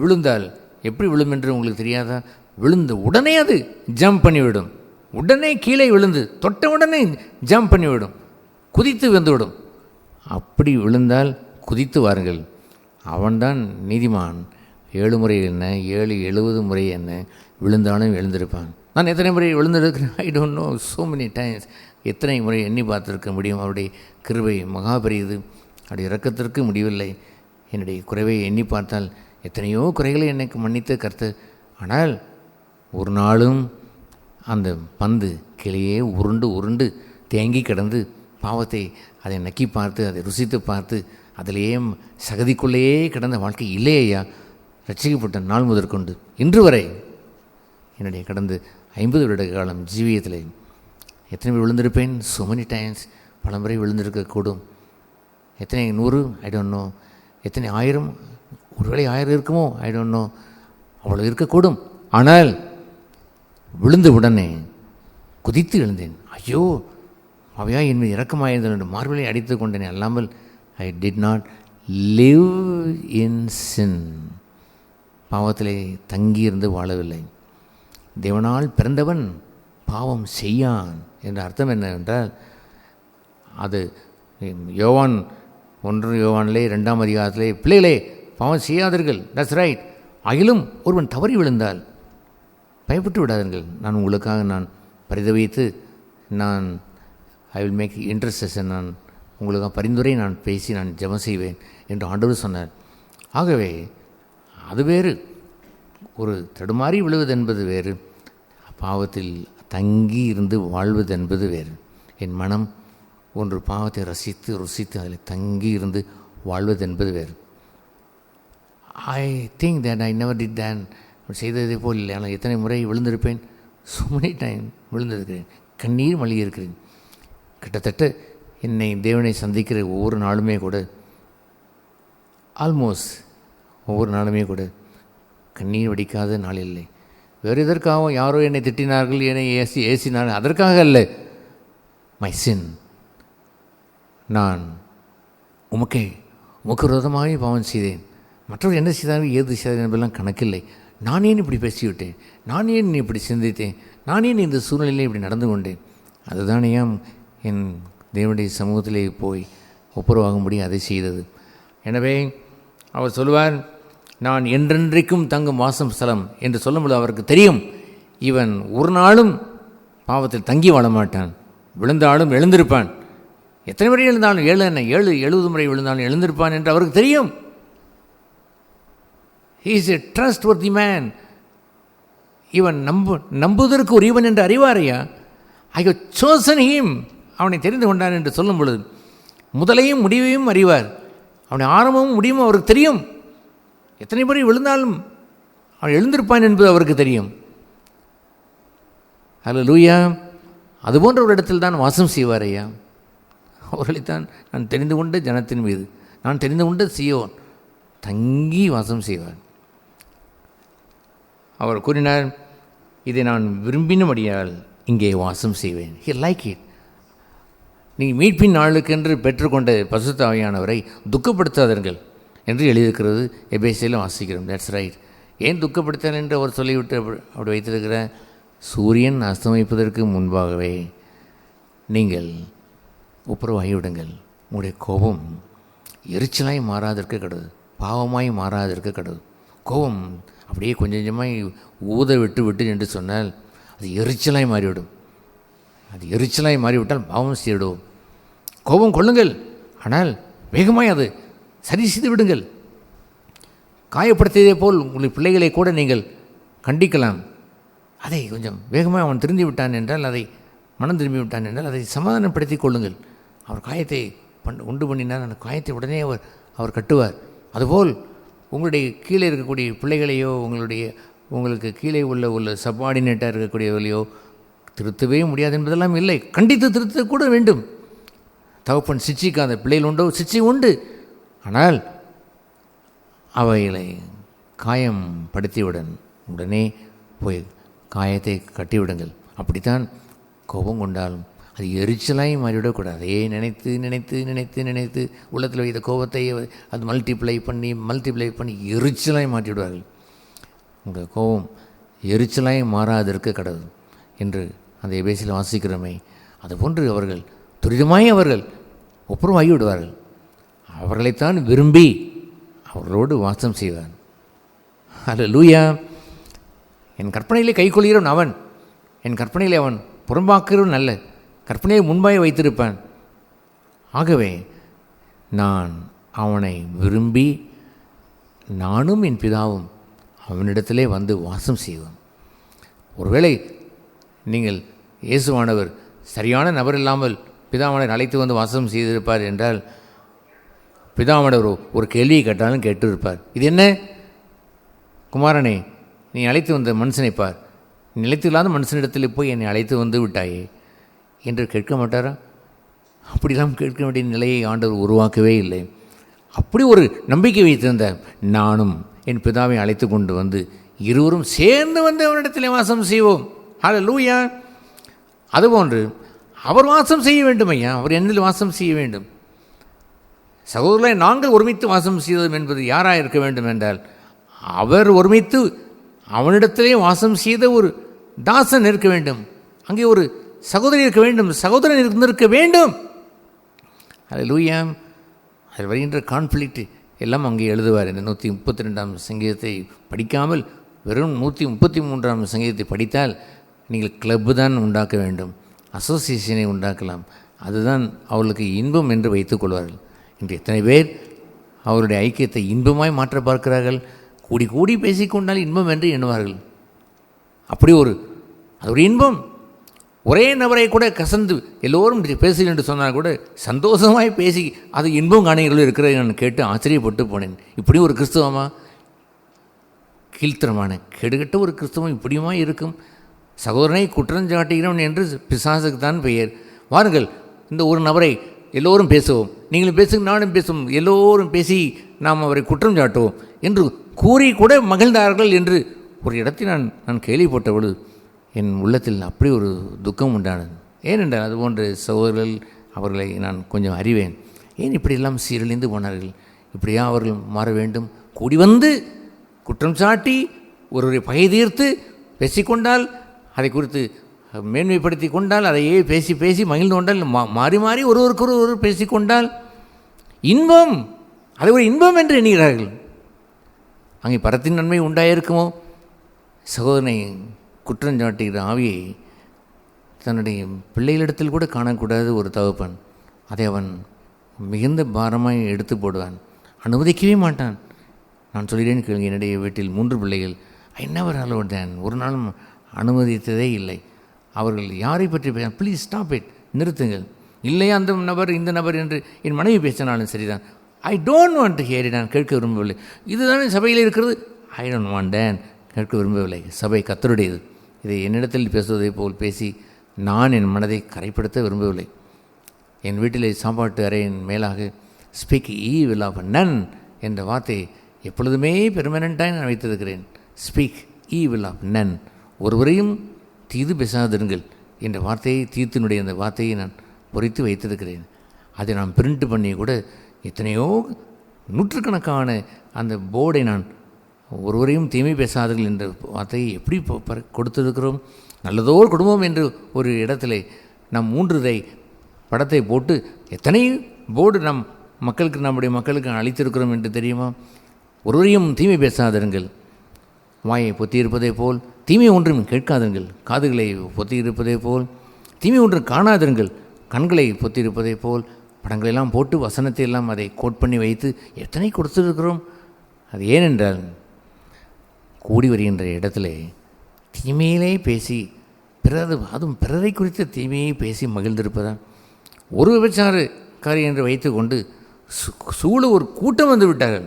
விழுந்தால் எப்படி விழும் என்று உங்களுக்கு தெரியாதா? விழுந்து உடனே அது ஜம்ப் பண்ணிவிடும். உடனே கீழே விழுந்து தொட்ட உடனே ஜம்ப் பண்ணிவிடும், குதித்து வந்துவிடும். அப்படி விழுந்தால் குதித்து வாருங்கள். அவன்தான் நீதிமான். 7 முறை என்ன, 70 முறை என்ன, விழுந்தாலும் எழுந்திருப்பான். நான் எத்தனை முறை விழுந்திருக்கிறேன்? I don't know, so many times. எத்தனை முறை எண்ணி பார்த்துருக்க முடியும்? அவருடைய கிருபை மகா பெரியது. அவருடைய இரக்கத்திற்கு முடிவில்லை. என்னுடைய குறைவை எண்ணி பார்த்தால் எத்தனையோ குறைகளை எனக்கு மன்னித்த கர்த்தர். ஆனால் ஒரு நாளும் அந்த பந்து கிளையே உருண்டு தேங்கி கிடந்து பாவத்தை அதை நக்கி பார்த்து, அதை ருசித்து பார்த்து, அதிலேயே சகதிக்குள்ளேயே கிடந்த வாழ்க்கை இல்லையா. ரட்சிக்கப்பட்ட நாள் முதற்கொண்டு இன்று வரை என்னுடைய கடந்த 50 வருட காலம் ஜீவியத்தில் எத்தனை பேர் விழுந்திருப்பேன்? so many times. பல முறை விழுந்திருக்கக்கூடும். எத்தனை 100? ஐ டோன்ட் நோ. எத்தனை 1000? ஒருவேளை 1000 இருக்குமோ? ஐ டோன்ட் நோ. அவ்வளோ இருக்கக்கூடும். ஆனால் விழுந்த உடனே குதித்து எழுந்தேன். ஐயோ அவையா என் மீது இரக்கமாயிருந்தேன் என்று மார்பிலை அடித்து கொண்டேன். அல்லாமல் I did not live in sin. பாவத்திலே தங்கியிருந்து வாழவில்லை. தேவனால் பிறந்தவன் பாவம் செய்யான் என்ற அர்த்தம் என்னவென்றால், அது யோவான் 1 யோவானிலே 2ஆம் அதிகாரத்திலே, பிள்ளைகளே பாவம் செய்யாதீர்கள், தட்ஸ் ரைட், ஆகிலும் ஒருவன் தவறி விழுந்தால் பயப்பட்டு விடாதீர்கள், நான் உங்களுக்காக நான் பரிதவித்து ஐ வில் மேக் இன்டர்செஷன், நான் உங்களுக்காக பரிந்துரை நான் பேசி நான் ஜெபம் செய்வேன் என்று ஆண்டவர் சொன்னார். ஆகவே அது வேறு, ஒரு தடுமாறி விழுவது என்பது வேறு, பாவத்தில் தங்கி இருந்து வாழ்வது என்பது வேறு. என் மனம் ஒன்று பாவத்தை ருசித்து அதில் தங்கி இருந்து வாழ்வது என்பது வேறு. I think that I never did then, செய்ததை போல் இல்லை. ஆனால் எத்தனை முறை விழுந்திருப்பேன், so many டைம் விழுந்திருக்கிறேன், கண்ணீர் மல்கியிருக்கிறேன். கிட்டத்தட்ட என்னை தேவனை சந்திக்கிற ஒவ்வொரு நாளுமே கூட, ஆல்மோஸ்ட் ஒவ்வொரு நாளுமே கூட கண்ணீர் வடிக்காத நாள் இல்லை. வேறு எதற்காகவும் யாரோ என்னை திட்டினார்கள், என்னை ஏசினார்கள், அதற்காக அல்ல. மை சின், நான் உமக்கு விரோதமாகவே பாவம் செய்தேன், மற்றவர் என்ன செய்தார்கள் ஏது செய்தார்கள் என்பதெல்லாம் கணக்கில்லை. நான் ஏன் இப்படி பேசிவிட்டேன், நான் ஏன் இப்படி சிந்தித்தேன், நான் ஏன் இந்த சூழ்நிலையில் இப்படி நடந்து கொண்டேன், அதுதான் ஏன் என் தேவனுடைய சமூகத்திலே போய் ஒப்புரவாகும்படி அதை செய்தது. எனவே அவர் சொல்லுவார், நான் என்றென்றைக்கும் தங்கும் வாசம் ஸ்தலம் என்று சொல்லும்போது அவருக்கு தெரியும், இவன் ஒரு நாளும் பாவத்தில் தங்கி வாழ மாட்டான், விழுந்தாலும் எழுந்திருப்பான். எத்தனை முறை எழுந்தாலும் 70 முறை விழுந்தாலும் எழுந்திருப்பான் என்று அவருக்கு தெரியும். He is a trustworthy man. இவன் நம்புவதற்கு ஒரு இவன் என்று அறிவாரையா? I have chosen him. அவனை தெரிந்து கொண்டான் என்று சொல்லும் பொழுது முதலையும் முடிவையும் அறிவார், அவனை ஆரம்பமும் முடிவும் அவருக்கு தெரியும். எத்தனை முறை விழுந்தாலும் அவன் எழுந்திருப்பான் என்பது அவருக்கு தெரியும். அல்லேலூயா. அதுபோன்ற ஒரு இடத்தில் தான் வாசம் செய்வார் ஐயா. அவர்களைத்தான் நான் தெரிந்து கொண்ட ஜனத்தின் மீது, நான் தெரிந்து கொண்ட சீயோன் தங்கி வாசம் செய்வார். அவர் கூறினார், இதை நான் விரும்பினபடியால் இங்கே வாசம் செய்வேன். He like it. நீ மீட்பின் நாளுக்கென்று பெற்றுக்கொண்ட பரிசுத்த ஆவியானவரை துக்கப்படுத்தாதீர்கள் என்று எழுதியிருக்கிறது. எபேசியிலும் வாசிக்கிறோம். That's right. ஏன் துக்கப்படுத்தால் என்று அவர் சொல்லிவிட்டு அப்படி வைத்திருக்கிற, சூரியன் அஸ்தமிப்பதற்கு முன்பாகவே நீங்கள் ஒப்புரவாகிவிடுங்கள். உங்களுடைய கோபம் எரிச்சலாய் மாறாதற்கு கடவுள், பாவமாய் மாறாதற்கு கடவுள். கோபம் அப்படியே கொஞ்சம் கொஞ்சமாக ஊத விட்டு என்று சொன்னால் அது எரிச்சலாய் மாறிவிடும். அது எரிச்சலாய் மாறிவிட்டால் பாவம் செய்திடுவோம். கோபம் கொள்ளுங்கள், ஆனால் வேகமாய் அது சரி செய்து விடுங்கள். காயப்படுத்தியதே போல் உங்கள் பிள்ளைகளை கூட நீங்கள் கண்டிக்கலாம். அதை கொஞ்சம் வேகமாக அவன் திரும்பி விட்டான் என்றால், அதை மனம் திரும்பி விட்டான் என்றால் அதை சமாதானப்படுத்தி கொள்ளுங்கள். அவர் காயத்தை உண்டு பண்ணினார், அந்த காயத்தை உடனே அவர் கட்டுவார். அதுபோல் உங்களுடைய கீழே இருக்கக்கூடிய பிள்ளைகளையோ, உங்களுக்கு கீழே உள்ள சப்பார்டினேட்டாக இருக்கக்கூடியவர்களையோ திருத்தவே முடியாது என்பதெல்லாம் இல்லை. கண்டித்து திருத்த கூட வேண்டும். தகப்பன் சிச்சிக்காத பிள்ளைகள் உண்டோ, சிச்சி உண்டு. ஆனால் அவைகளை காயம் படுத்தியுடன் உடனே போய் காயத்தை கட்டிவிடுங்கள். அப்படித்தான் கோபம் கொண்டாலும் அது எரிச்சலாய் மாறிவிடக்கூடாது. அதே நினைத்து நினைத்து நினைத்து நினைத்து உள்ளத்தில் வைத்த கோபத்தை அது மல்டிப்ளை பண்ணி எரிச்சலாய் மாற்றிவிடுவார்கள். உங்கள் கோபம் எரிச்சலாய் மாறாதிருக்க கடவுள் என்று அந்த எபேசியில் வாசிக்கிறோமே, அதுபோன்று அவர்கள் துரிதமாய் அவர்கள் ஒப்புரவாகி விடுவார்கள். அவர்களைத்தான் விரும்பி அவர்களோடு வாசம் செய்வார். அல்லேலூயா. என் கற்பனையிலே கை கொள்கிறவன் அவன், என் கற்பனையிலே அவன் புறம்பாக்கிறவன் அல்ல, கற்பனையை முன்பாக வைத்திருப்பான். ஆகவே நான் அவனை விரும்பி நானும் என் பிதாவும் அவனிடத்திலே வந்து வாசம் செய்வோம். ஒருவேளை நீங்கள் இயேசுவானவர் சரியான நபர் இல்லாமல் பிதாவானவர் அழைத்து வந்து வாசம் செய்திருப்பார் என்றால், பிதாவானவர் ஒரு கேள்வியை கேட்டாலும் கேட்டு இருப்பார். இது என்ன குமாரனே, நீ அழைத்து வந்த மனுஷனை பார், நிலைத்து இல்லாத மனுஷனிடத்தில் போய் என்னை அழைத்து வந்து விட்டாயே என்று கேட்க மாட்டாரா? அப்படிலாம் கேட்க வேண்டிய நிலையை ஆண்டவர் உருவாக்கவே இல்லை. அப்படி ஒரு நம்பிக்கை வைத்திருந்தார். நானும் என் பிதாவை அழைத்து கொண்டு வந்து இருவரும் சேர்ந்து வந்து அவனிடத்தில் வாசம் செய்வோம். ஹல்லேலூயா. அதுபோன்று அவர் வாசம் செய்ய வேண்டும் ஐயா, அவர் என்னில் வாசம் செய்ய வேண்டும். சகோதரர்களை நாங்கள் ஒருமித்து வாசம் செய்தோம் என்பது யாராக இருக்க வேண்டும் என்றால், அவர் ஒருமித்து அவனிடத்திலே வாசம் செய்த ஒரு தாசன் இருக்க வேண்டும், அங்கே ஒரு சகோதரி இருக்க வேண்டும், சகோதரன் இருந்திருக்க வேண்டும். அல்லேலூயா. அதில் வருகின்ற கான்ஃப்ளிக்ட் எல்லாம் அங்கே எழுதுவார். இந்த 132ஆம் சங்கீதத்தை படிக்காமல் வெறும் 133ஆம் சங்கீதத்தை படித்தால் நீங்கள் கிளப்பு தான் உண்டாக்க வேண்டும், அசோசியேஷனை உண்டாக்கலாம். அதுதான் அவர்களுக்கு இன்பம் என்று வைத்துக் கொள்வார்கள். இன்று எத்தனை பேர் அவருடைய ஐக்கியத்தை இன்பமாய் மாற்ற பார்க்கிறார்கள். கூடி கூடி பேசிக்கொண்டால் இன்பம் என்று எண்ணுவார்கள். அப்படி அது ஒரு இன்பம். ஒரே நபரை கூட கசந்து எல்லோரும் பேசுகிறேன் என்று சொன்னால் கூட சந்தோஷமாய் பேசி அது இன்பம் காணிகள் இருக்கிறது. நான் கேட்டு ஆச்சரியப்பட்டு போனேன். இப்படி ஒரு கிறிஸ்தவமா? கீழ்த்தரமான கெடுகட்ட ஒரு கிறிஸ்தவம் இப்படியுமா இருக்கும்? சகோதரனை குற்றஞ்சாட்டுகிறவன் என்று பிசாசுக்கு தான் பெயர். வாருங்கள், இந்த ஒரு நபரை எல்லோரும் பேசுவோம், நீங்களும் பேசுங்க, நானும் பேசுவோம், எல்லோரும் பேசி நாம் அவரை குற்றம் சாட்டுவோம் என்று கூறி கூட மகிழ்ந்தார்கள் என்று ஒரு இடத்தில் நான் கேள்விப்பட்ட பொழுது என் உள்ளத்தில் அப்படி ஒரு துக்கம் உண்டானது. ஏனென்றால் அதுபோன்ற சகோதரர்கள் அவர்களை நான் கொஞ்சம் அறிவேன். ஏன் இப்படியெல்லாம் சீரழிந்து போனார்கள்? இப்படியா அவர்கள் மாற வேண்டும்? கூடி வந்து குற்றம் சாட்டி ஒருவரை பகை தீர்த்து பேசிக்கொண்டால், அதை குறித்து மேன்மைப்படுத்தி கொண்டால், அதையே பேசி பேசி மகிழ்ந்து கொண்டால், மாறி மாறி ஒருவருக்கொருவர் பேசிக்கொண்டால் இன்பம், அதை ஒரு இன்பம் என்று எண்ணுகிறார்கள். அங்கே பரத்தின் நன்மை உண்டாயிருக்குமோ? சகோதரனை குற்றஞ்சாட்டுகிற ஆவியை தன்னுடைய பிள்ளைகளிடத்தில் கூட காணக்கூடாது ஒரு தகப்பன். அதை அவன் மிகுந்த பாரமாய் எடுத்து போடுவான், அனுமதிக்கவே மாட்டான். நான் சொல்கிறேன் கேளுங்க, என்னுடைய வீட்டில் 3 பிள்ளைகள். ஐ நெவர் அலோட் தேன், ஒரு நாளும் அனுமதித்ததே இல்லை. அவர்கள் யாரை பற்றி பேச, ப்ளீஸ் ஸ்டாப் இட், நிறுத்துங்கள். இல்லையா அந்த நபர் இந்த நபர் என்று என் மனைவி பேசினாலும் சரிதான். I don't want to hear it, நான் கேட்க விரும்பவில்லை. இதுதானே சபையில் இருக்கிறது. ஐ டோன்ட் வாண்ட் தேன், கேட்க விரும்பவில்லை. சபை கர்த்தருடையது. இதை என்னிடத்தில் பேசுவதை போல் பேசி நான் என் மனதை கரைப்படுத்த விரும்பவில்லை. என் வீட்டிலே சாப்பாட்டு அறையின் மேலாக ஸ்பீக் ஈவில் ஆஃப் நன் என்ற வார்த்தையை எப்பொழுதுமே பெர்மனண்ட்டாக நான் வைத்திருக்கிறேன். ஸ்பீக் ஈவில் ஆஃப் நன், ஒருவரையும் தீது பேசாதிருங்கள் என்ற வார்த்தையை, தீர்த்தினுடைய அந்த வார்த்தையை நான் பொறித்து வைத்திருக்கிறேன். அதை நான் பிரிண்ட் பண்ணி கூட எத்தனையோ நூற்றுக்கணக்கான அந்த போர்டை நான் ஒருவரையும் தீமை பேசாதீர்கள் என்ற வார்த்தையை எப்படி கொடுத்திருக்கிறோம். நல்லதோர் குடும்பம் என்று ஒரு இடத்துல நாம் 3 படத்தை போட்டு எத்தனை போர்டு நம் மக்களுக்கு, நம்முடைய மக்களுக்கு அளித்திருக்கிறோம் என்று தெரியுமா? ஒருவரையும் தீமை பேசாதிருங்கள், வாயை பொத்தி இருப்பதை போல் தீமை ஒன்றும் கேட்காதிருங்கள், காதுகளை பொத்தி இருப்பதை போல் தீமை ஒன்றும் காணாதிருங்கள், கண்களை பொத்தி இருப்பதை போல் படங்களெல்லாம் போட்டு வசனத்தை எல்லாம் அதை கோட் பண்ணி வைத்து எத்தனை கொடுத்துருக்கிறோம். அது ஏனென்றால் கூடி வருகின்ற இடத்துல தீமையிலே பேசி அதுவும் பிறரை குறித்த தீமையை பேசி மகிழ்ந்திருப்பதான். ஒரு விபச்சார காரியம் என்று வைத்து கொண்டு சூழ ஒரு கூட்டம் வந்து விட்டார்கள்.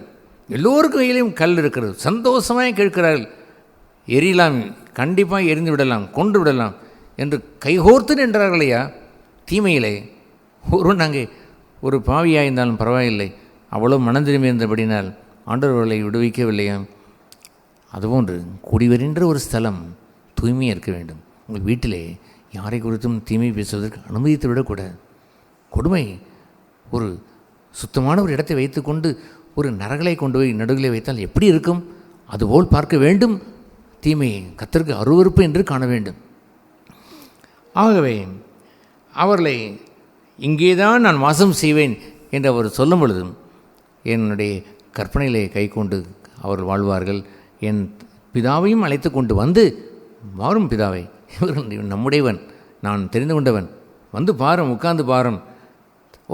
எல்லோருக்கும் கையிலையும் கல் இருக்கிறது, சந்தோஷமாக கேட்கிறார்கள். எரியலாம், கண்டிப்பாக எரிந்து விடலாம், கொண்டு விடலாம் என்று கைகோர்த்து நின்றார்களையா தீமையிலே. நாங்கள் ஒரு பாவியாக இருந்தாலும் பரவாயில்லை, அவ்வளோ மனந்திரும்பி இருந்தபடினால் ஆண்டவர்களை விடுவிக்கவில்லையா? அதுபோன்று கூடி வருகின்ற ஒரு ஸ்தலம் தூய்மையாக இருக்க வேண்டும். உங்கள் வீட்டிலே யாரை குறித்தும் தீமை பேசுவதற்கு அனுமதித்து விடக்கூடாது. கொடுமை. ஒரு சுத்தமான ஒரு இடத்தை வைத்துக்கொண்டு ஒரு நரகளை கொண்டு போய் நடுவிலே வைத்தால் எப்படி இருக்கும்? அதுபோல் பார்க்க வேண்டும். தீமையை கர்த்தருக்கு அருவருப்பு என்று காண வேண்டும். ஆகவே அவர்களை இங்கேதான் நான் வாசம் செய்வேன் என்று அவர் சொல்லும் பொழுதும் என்னுடைய கற்பனையிலே கை கொண்டு அவர்கள் வாழ்வார்கள். என் பிதாவையும் அழைத்து கொண்டு வந்து, வாரும் பிதாவை, இவர் நம்முடையவன், நான் தெரிந்து கொண்டவன், வந்து பாரும், உட்கார்ந்து பாரும்.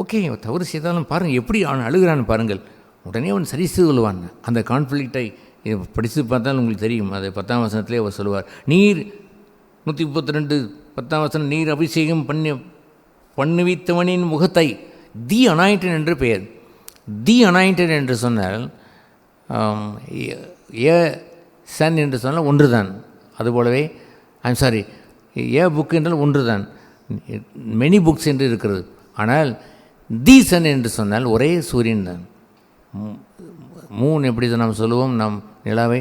ஓகே, தவறு செய்தாலும் பாருங்கள் எப்படி அவன் அழுகிறான்னு பாருங்கள். உடனே அவன் சரி செய்து கொள்வான். அந்த கான்ஃப்ளிக்டை படித்து பார்த்தால் உங்களுக்கு தெரியும். அதை 10ஆம் வசனத்திலே அவர் சொல்லுவார். நீர் 132 10ஆம் வசனம், நீர் அபிஷேகம் பண்ணுவித்தவனின் முகத்தை தி அனாயிண்டன் என்று பெயர். தி அனாயிண்டன் என்று சொன்னால் ஏ சன் என்று சொன்னால் ஒன்று தான். அதுபோலவே ஏ புக் என்றால் ஒன்று தான், மெனி புக்ஸ் என்று இருக்கிறது. ஆனால் தி சன் என்று சொன்னால் ஒரே சூரியன் தான். மூன் எப்படி நாம் சொல்லுவோம், நாம் நிலாவை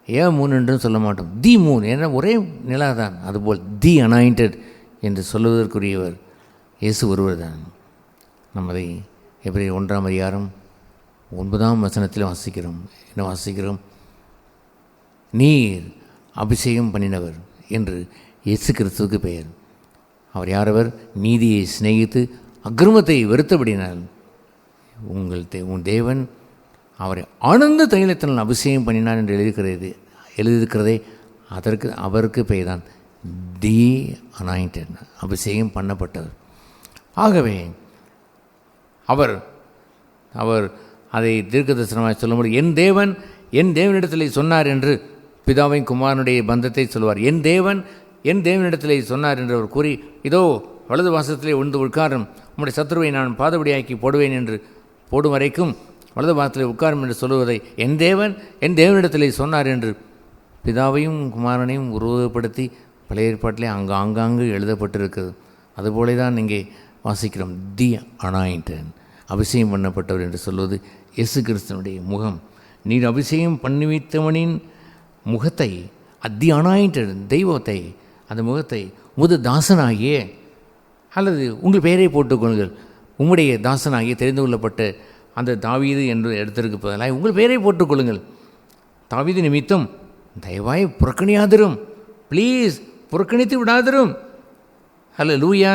ஏ மூன் என்றும் சொல்ல மாட்டோம், தி மூன், ஏன்னா ஒரே நிலா தான். அதுபோல் தி அனாயிண்டட் என்று சொல்லுவதற்குரியவர் இயேசு ஒருவர் தான். நம்மதை எப்படி 1ஆம் அதிகாரம் 9ஆம் வசனத்தில் வாசிக்கிறோம். என்ன வாசிக்கிறோம்? நீர் அபிஷேகம் பண்ணினவர் என்று இயேசு கிறிஸ்துவுக்கு பெயர். அவர் யாரவர்? நீதியை சிநேகித்து அக்கிரமத்தை வெறுத்தபடினால் உன் தேவன் அவரை ஆனந்த தைலத்தினால் அபிஷேகம் பண்ணினார் என்று எழுதியிருக்கிறதே அவருக்கு பெயர் தான் தி அனாயிண்டட், அபிஷேகம் பண்ணப்பட்டவர். ஆகவே அவர் அதை தீர்க்கதரிசனமாக சொல்லும்போது என் தேவனிடத்தில் சொன்னார் என்று பிதாவின் குமாரனுடைய பந்தத்தை சொல்வார். என் தேவனிடத்தில் சொன்னார் என்று அவர் கூறி, இதோ வலது வாசத்திலே உட்காரும், உம்முடைய சத்துருவை நான் பாதபடியாக்கி போடுவேன் என்று போடும் வரைக்கும் வலது வாசத்திலே உட்காரும் என்று சொல்லுவதை என் தேவனிடத்தில் சொன்னார் என்று பிதாவையும் குமாரனையும் உருவகப்படுத்தி பழைய ஏற்பாட்டிலே ஆங்காங்கு எழுதப்பட்டிருக்கிறது. அதுபோல தான் இங்கே வாசிக்கிறோம். தி அனாயிண்டட், அபிஷேகம் பண்ணப்பட்டவர் என்று சொல்வது இயேசு கிறிஸ்துவனுடைய முகம். நீர் அபிஷேகம் பண்ணிவித்தவனின் முகத்தை, தி அனாயிண்டட் தெய்வத்தை, அந்த முகத்தை உமது தாசனாகிய, அல்லது உங்கள் பெயரை போட்டுக்கொள்ளுங்கள், உம்முடைய தாசனாகிய தெரிந்து கொள்ளப்பட்ட அந்த தாவீது என்று எடுத்திருக்கு பதிலாக உங்கள் பெயரை போட்டுக்கொள்ளுங்கள். தாவீது நிமித்தம் தயவாய் புறக்கணியாதிரும், ப்ளீஸ் புறக்கணித்து விடாதிரும். ஹல்லேலூயா.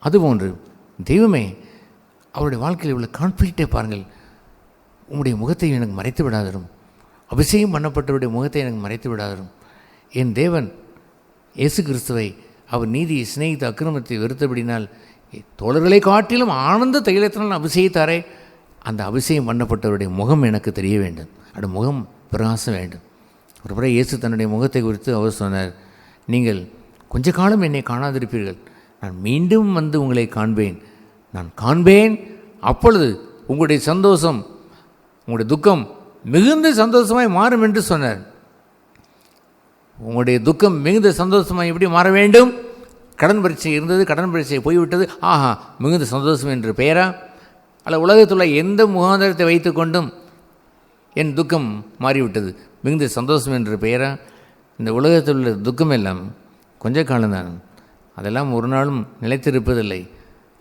அதுபோன்று தெய்வமே, அவருடைய வாழ்க்கையில் உள்ள கான்ஃப்ளிக்டை பாருங்கள். உம்முடைய முகத்தை எனக்கு மறைத்து விடாதிரும், அபிஷேகம் பண்ணப்பட்டவருடைய முகத்தை எனக்கு மறைத்து விடாதிரும். என் தேவன் இயேசு கிறிஸ்துவை அவர் நீதியை சிநேகித்த அக்கிரமத்தை வெறுத்தபடினால் தோழர்களை காட்டிலும் ஆனந்த தைலத்தினால் அபிஷேகித்தாரே, அந்த அபிஷேகம் பண்ணப்பட்டவருடைய முகம் எனக்கு தெரிய வேண்டும், அந்த முகம் பிரகாசம் வேண்டும். ஒரு முறை இயேசு தன்னுடைய முகத்தை குறித்து அவர் சொன்னார், நீங்கள் கொஞ்ச காலம் என்னை காணாதிருப்பீர்கள், நான் மீண்டும் வந்து உங்களை காண்பேன், அப்பொழுது உங்களுடைய சந்தோஷம், உங்களுடைய துக்கம் மிகுந்த சந்தோஷமாய் மாறும் என்று சொன்னார். உங்களுடைய துக்கம் மிகுந்த சந்தோஷமாக எப்படி மாற வேண்டும்? கடன் பரீட்சை இருந்தது, கடன் பரீட்சை போய்விட்டது, ஆஹா மிகுந்த சந்தோஷம் என்று பெயரா? அல்ல உலகத்துள்ள எந்த முகாந்திரத்தை வைத்து கொண்டும் என் துக்கம் மாறிவிட்டது, மிகுந்த சந்தோஷம் என்று பெயரா? இந்த உலகத்தில் உள்ள துக்கம் எல்லாம் கொஞ்ச காலம்தான், அதெல்லாம் ஒரு நாளும் நிலைத்திருப்பதில்லை.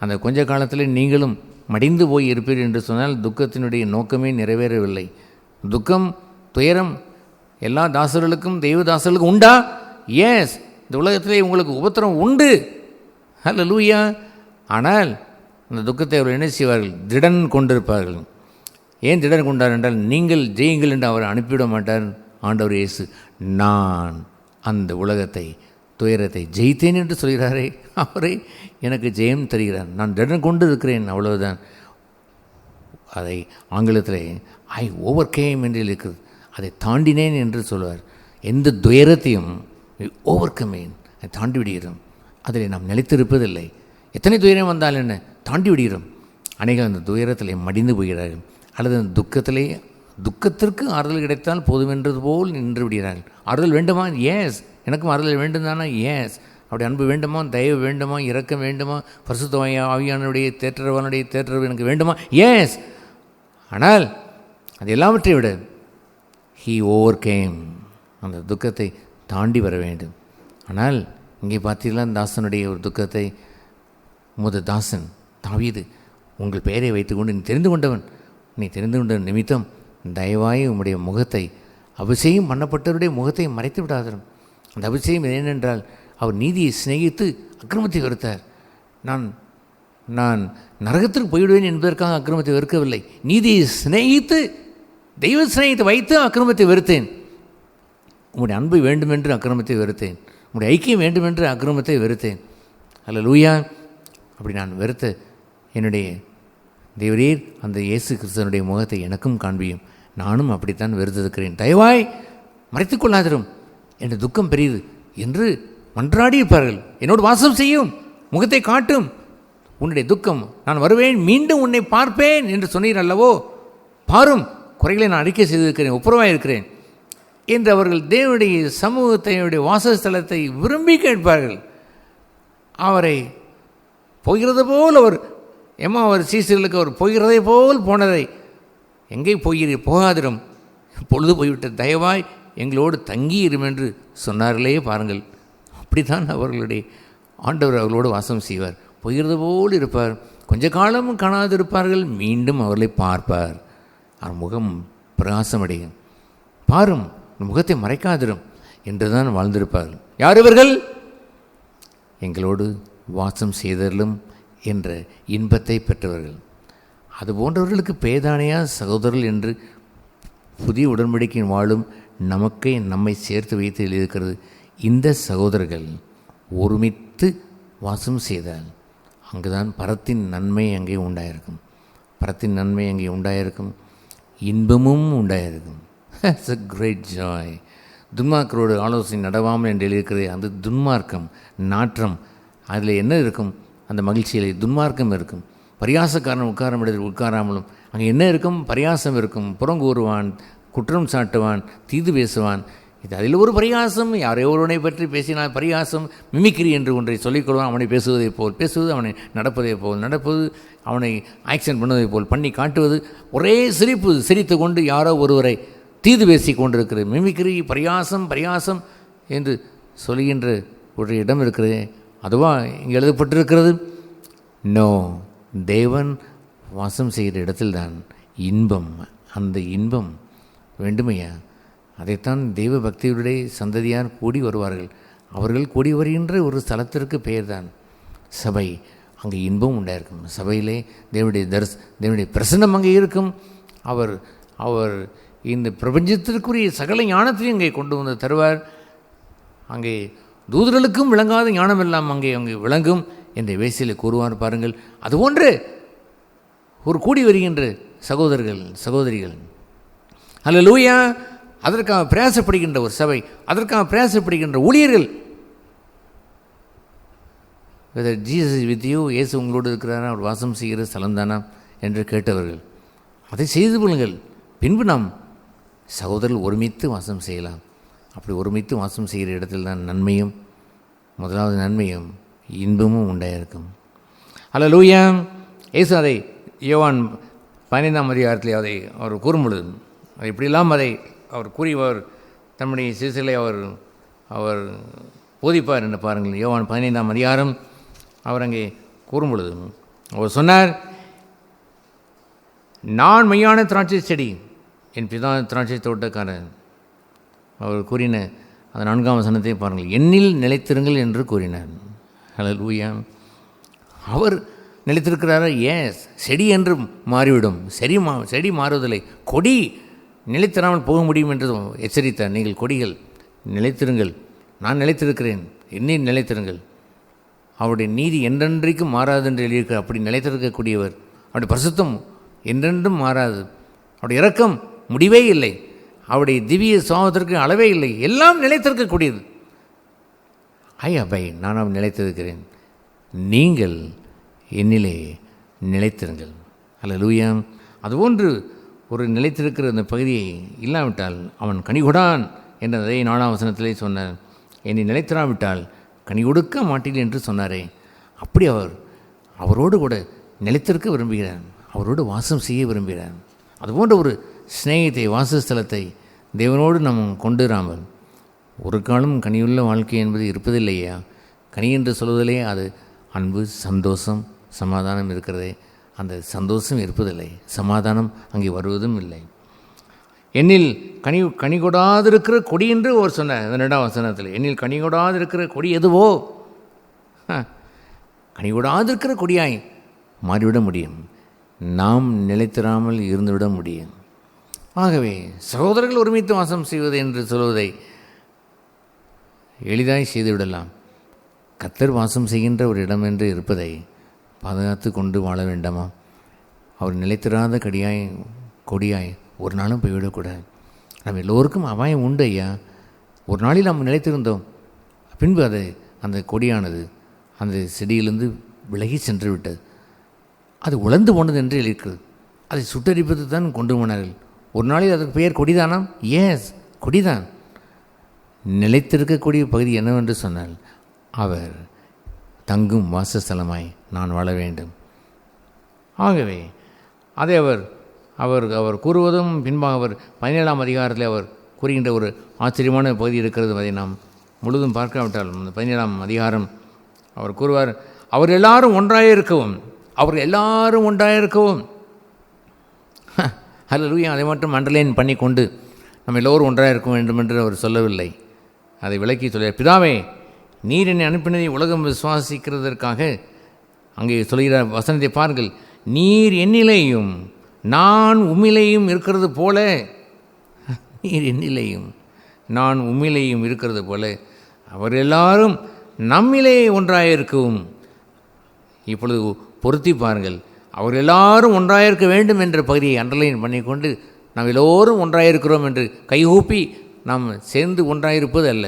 அந்த கொஞ்ச காலத்தில் நீங்களும் மடிந்து போய் இருப்பீர்கள் என்று சொன்னால் துக்கத்தினுடைய நோக்கமே நிறைவேறவில்லை. துக்கம், துயரம் எல்லா தாசர்களுக்கும், தெய்வ தாசர்களுக்கும் உண்டா? எஸ், இந்த உலகத்திலே உங்களுக்கு உபத்திரம் உண்டு. ஹல்லேலூயா. ஆனால் அந்த துக்கத்தை அவர்கள் என்ன செய்வார்கள்? திடன் கொண்டிருப்பார்கள். ஏன் திடன் கொண்டார் என்றால், நீங்கள் ஜெயுங்கள் என்று அவர் அனுப்பிவிட மாட்டார் ஆண்டவர் இயேசு. நான் அந்த உலகத்தை, துயரத்தை ஜெயித்தேன் என்று சொல்கிறாரே, அவரை எனக்கு ஜெயம் தருகிறார். நான் திடன் கொண்டு இருக்கிறேன், அவ்வளவுதான். அதை ஆங்கிலத்தில் ஐ ஓவர் கேம் என்று இருக்கிறது, அதை தாண்டினேன் என்று சொல்வார். எந்த துயரத்தையும் ஓவர் கமேன், அதை தாண்டி விடுகிறோம். அதில் நாம் நிலைத்திருப்பதில்லை. எத்தனை துயரம் வந்தால் என்ன, தாண்டி விடுகிறோம். அநேகம் அந்த துயரத்தில் மடிந்து போகிறார்கள், அல்லது அந்த துக்கத்திற்கு ஆறுதல் கிடைத்தால் போதுமென்றது போல் நின்று விடுகிறார்கள். ஆறுதல் வேண்டுமா? ஏஸ், எனக்கும் ஆறுதல் வேண்டும் தானே? ஏஸ். அப்படி அன்பு வேண்டுமா? தயவு வேண்டுமா? இரக்கம் வேண்டுமா? பரிசுத்த ஆவியானுடைய தேற்றரவு எனக்கு வேண்டுமா? ஏஸ். ஆனால் அது எல்லாவற்றை விட ஹீ ஓவர் கேம், அந்த துக்கத்தை தாண்டி வர வேண்டும். ஆனால் இங்கே பார்த்தீங்களா, தாசனுடைய ஒரு துக்கத்தை, உமது தாசன் தாவீது உங்கள் பெயரை வைத்துக்கொண்டு நீ தெரிந்து கொண்ட நிமித்தம் தயவாய் உம்முடைய முகத்தை, அபிஷேகம் பண்ணப்பட்டவருடைய முகத்தை மறைத்து விடாதரும். அந்த அபிஷேகம் ஏனென்றால் அவர் நீதியை சிநேகித்து அக்கிரமத்தை வெறுத்தார். நான் நரகத்திற்கு போய்விடுவேன் என்பதற்காக அக்கிரமத்தை வெறுக்கவில்லை, நீதியை சிநேகித்து, தெய்வ சிநேகித்தை வைத்து அக்கிரமத்தை வெறுத்தேன். உங்களுடைய அன்பு வேண்டுமென்று அக்கிரமத்தை வெறுத்தேன், உங்களுடைய ஐக்கியம் வேண்டுமென்று அக்கிரமத்தை வெறுத்தேன். ஹல்லேலூயா. அப்படி நான் வெறுத்த என்னுடைய தேவரீர் அந்த இயேசு கிறிஸ்துவனுடைய முகத்தை எனக்கும் காண்பியும், நானும் அப்படித்தான் வெறுத்திருக்கிறேன், தயவாய் மறைத்து கொள்ளாதிரும், என்ற துக்கம் பெரியது என்று மன்றாடி இருப்பார்கள். என்னோடு வாசம் செய்யும், முகத்தை காட்டும், உன்னுடைய துக்கம், நான் வருவேன், மீண்டும் உன்னை பார்ப்பேன் என்று சொன்னீர் அல்லவோ, பாரும் குறைகளை நான் அறிக்கை செய்திருக்கிறேன், ஒப்புரவாக இருக்கிறேன் என்று அவர்கள் தேவனுடைய சமூகத்தையுடைய வாசஸ்தலத்தை விரும்பி கேட்பார்கள். அவரை போகிறது போல் அவர் சீசர்களுக்கு அவர் போகிறதை போல் போனதை, எங்கே போகாதிரும், பொழுது போய்விட்ட, தயவாய் எங்களோடு தங்கியிரும் என்று சொன்னார்களே பாருங்கள். அப்படித்தான் அவர்களுடைய ஆண்டவர் அவர்களோடு வாசம் செய்வார். போகிறது போல் இருப்பார், கொஞ்ச காலமும் காணாது இருப்பார்கள், மீண்டும் அவர்களை பார்ப்பார், அவர் முகம் பிரகாசமடையும். பாரும் முகத்தை மறைக்காதிரும் என்று தான் வாழ்ந்திருப்பார்கள். யார் இவர்கள்? எங்களோடு வாசம் செய்தவர்களும் என்ற இன்பத்தை பெற்றவர்கள். அது போன்றவர்களுக்கு பேதானையா சகோதரர்கள் என்று புதிய உடன்படிக்கையின் வாழும் நமக்கே நம்மை சேர்த்து வைத்து எழுதியிருக்கிறது. இந்த சகோதரர்கள் ஒருமித்து வாசம் செய்தால் அங்குதான் பரத்தின் நன்மை அங்கே உண்டாயிருக்கும். பரத்தின் நன்மை அங்கே உண்டாயிருக்கும், இன்பமும் உண்டாயிருக்கும். It's a great joy. துன்மார்க்கரோடு ஆலோசனை நடவாமல் என்று எழுதியிருக்கிறது. அந்த துன்மார்க்கம் நாற்றம் அதில் என்ன இருக்கும்? அந்த மகிழ்ச்சியிலே துன்மார்க்கம் இருக்கும். பரியாசக்காரன் உட்காரம் இடத்தில் உட்காராமலும் அங்கே என்ன இருக்கும்? பரியாசம் இருக்கும். புறங்கூறுவான், குற்றம் சாட்டுவான், தீது பேசுவான். இது அதில் ஒரு பரியாசம். யாரையோ ஒருவனை பற்றி பேசினால் பரியாசம், மிமிக்ரி என்று ஒன்றை சொல்லிக்கொள்வான். அவனை பேசுவதை போல் பேசுவது, அவனை நடப்பதை போல் நடப்பது, அவனை ஆக்ஷன் பண்ணுவதை போல் பண்ணி காட்டுவது, ஒரே சிரிப்பு சிரித்து கொண்டு யாரோ ஒருவரை தீது பேசி கொண்டிருக்கிறது. மிமிக்ரி, பரியாசம் பரியாசம் என்று சொல்கின்ற ஒரு இடம் இருக்கிறது. அதுவா இங்கே எழுதப்பட்டிருக்கிறது? நோ, தேவன் வாசம் செய்கிற இடத்தில்தான் இன்பம். அந்த இன்பம் வேண்டுமையா? அதைத்தான் தெய்வ பக்தியுடைய சந்ததியார் கூடி வருவார்கள். அவர்கள் கூடி வருகின்ற ஒரு ஸ்தலத்திற்கு பெயர்தான் சபை. அங்கே இன்பம் உண்டாயிருக்கும். சபையிலே தேவனுடைய பிரசன்னம் அங்கே இருக்கும். அவர் இந்த பிரபஞ்சத்திற்குரிய சகல ஞானத்தையும் அங்கே கொண்டு வந்து தருவார். அங்கே தூதர்களுக்கும் விளங்காத ஞானம் எல்லாம் அங்கே விளங்கும் என்று வேசியில் கூறுவார். பாருங்கள், அதுபோன்று ஒரு கூடி வருகின்ற சகோதரர்கள் சகோதரிகள், அல்லேலூயா, அதற்காக பிரயாசப்படுகின்ற ஒரு சபை, அதற்காக பிரயாசப்படுகின்ற ஊழியர்கள். ஜீசஸ் வித் யூ, இயேசு உங்களோடு இருக்கிறாரா, அவர் வாசம் செய்கிற ஸ்தலம்தானா என்று கேட்டவர்கள். அதை செய்து கொள்ளுங்கள். பின்பு நாம் சகோதரர்கள் ஒருமித்து வாசம் செய்யலாம். அப்படி ஒருமித்து வாசம் செய்கிற இடத்தில் தான் நன்மையும், முதலாவது நன்மையும் இன்பமும் உண்டாயிருக்கும். அல்லேலூயா. இயேசு அதை யோவான் 15ஆம் அதிகாரத்தில் அதை அவர் கூறும் பொழுது, இப்படியெல்லாம் அதை அவர் கூறியவர் தம்முடைய சீசர்களை அவர் போதிப்பார் என்று பாருங்கள். யோவான் 15ஆம் அதிகாரம் அவர் அங்கே கூறும் பொழுது அவர் சொன்னார், நான் மெய்யான திராட்சை செடி, என் பிதா திராட்சை தோட்டக்காரன். அவர் கூறின அந்த 4ஆம் வசனத்தை பாருங்கள், என்னில் நிலைத்திருங்கள் என்று கூறினார். அல்லேலூயா. அவர் நிலைத்திருக்கிறாரா? எஸ். செடி என்று மாறிவிடும். செடி மாறுவதில்லை. கொடி நிலைத்திராமல் போக முடியும் என்று எச்சரித்தார். நீங்கள் கொடிகள் நிலைத்திருங்கள், நான் நிலைத்திருக்கிறேன், என்னில் நிலைத்திருங்கள். அவருடைய நீதி என்றென்றைக்கும் மாறாது என்று எழுதியிருக்கிறார். அப்படி நிலைத்திருக்கக்கூடியவர். அவருடைய பரிசுத்தம் என்றென்றும் மாறாது. அவருடைய இரக்கம் முடிவே இல்லை. அவருடைய திவ்ய சுபாவத்திற்கு அளவே இல்லை. எல்லாம் நிலைத்திருக்கக்கூடியது. நான் அவன் நிலைத்திருக்கிறேன், நீங்கள் என்னிலே நிலைத்திருங்கள். அல்லேலூயா. அதுபோன்று ஒரு நிலைத்திருக்கிற அந்த பகுதியை இல்லாவிட்டால் அவன் கனி கொடான் என்ற அதே 4ஆம் வசனத்திலே சொன்னார். என்னை நிலைத்திராவிட்டால் கனி கொடுக்க மாட்டீர்கள் என்று சொன்னாரே. அப்படி அவரோடு கூட நிலைத்திருக்க விரும்புகிறார், அவரோடு வாசம் செய்ய விரும்புகிறார். அதுபோன்ற ஒரு ஸ்நேகத்தை, வாசஸ்தலத்தை தேவனோடு நாம் கொண்டுராமல் ஒரு காலம் கனியுள்ள வாழ்க்கை என்பது இருப்பதில்லையா? கனி என்று சொல்வதிலே அது அன்பு, சந்தோஷம், சமாதானம் இருக்கிறதே. அந்த சந்தோஷம் இருப்பதில்லை, சமாதானம் அங்கே வருவதும் இல்லை. என்னில் கனி கொடாதிருக்கிற கொடி என்று அவர் சொன்னார் 2ஆம் வசனத்தில். என்னில் கனி கொடாதிருக்கிற கொடி எதுவோ கனி கொடாதிருக்கிற கொடியாய் மாறிவிட முடியும். நாம் நிலைத்திராமல் இருந்துவிட முடியும். ஆகவே சகோதரர்கள் ஒருமித்து வாசம் செய்வது என்று சொல்வதை எளிதாய் செய்துவிடலாம். கர்த்தர் வாசம் செய்கின்ற ஒரு இடம் என்று இருப்பதை பாதுகாத்து கொண்டு வாழ வேண்டாமா? அவர் நிலைத்திராத கொடியாய் ஒரு நாளும் போய்விடக்கூடாது. நம்ம எல்லோருக்கும் அபாயம் உண்டு ஐயா. ஒரு நாளில் நாம் நிலைத்திருந்தோம், பின்பு அந்த கொடியானது அந்த செடியிலிருந்து விலகி சென்று விட்டது. அது உலர்ந்து போனது என்று இருக்கிறது. அதை சுட்டரிப்பது தான் கொண்டு போனார்கள். ஒரு நாளில் அதற்கு பெயர் கொடிதானாம்? எஸ், கொடிதான். நிலைத்திருக்கக்கூடிய பகுதி என்னவென்று சொன்னால், அவர் தங்கும் வாசஸ்தலமாய் நான் வாழ வேண்டும். ஆகவே அதை அவர் கூறுவதும் பின்பாக அவர் 17ஆம் அதிகாரத்தில் அவர் கூறுகின்ற ஒரு ஆச்சரியமான பகுதி இருக்கிறது. அதை நாம் முழுதும் பார்க்காவிட்டால் 17ஆம் அதிகாரம் அவர் கூறுவார், அவர் எல்லாரும் ஒன்றாக இருக்கவும். அல்லேலூயா. அதை மட்டும் அண்டர்லைன் பண்ணி கொண்டு நம்ம எல்லோரும் ஒன்றாக இருக்க வேண்டும் என்று அவர் சொல்லவில்லை. அதை விளக்கி சொல்ல, பிதாவே, நீர் என்னை அனுப்பினதை உலகம் விசுவாசிக்கிறதற்காக அங்கே சொல்கிற வசனத்தை பாருங்கள். நீர் என்னிலேயும் நான் உம்மிலேயும் இருக்கிறது போல, நீர் என்னிலேயும் நான் உம்மிலேயும் இருக்கிறது போல அவர் எல்லாரும் நம்மிலே ஒன்றாயிருக்கவும். இப்பொழுது பொருத்தி பாருங்கள். அவர் எல்லாரும் ஒன்றாயிருக்க வேண்டும் என்ற பகுதியை அண்டர்லைன் பண்ணிக்கொண்டு நாம் எல்லோரும் ஒன்றாயிருக்கிறோம் என்று கைகூப்பி நாம் சேர்ந்து ஒன்றாயிருப்பது அல்ல.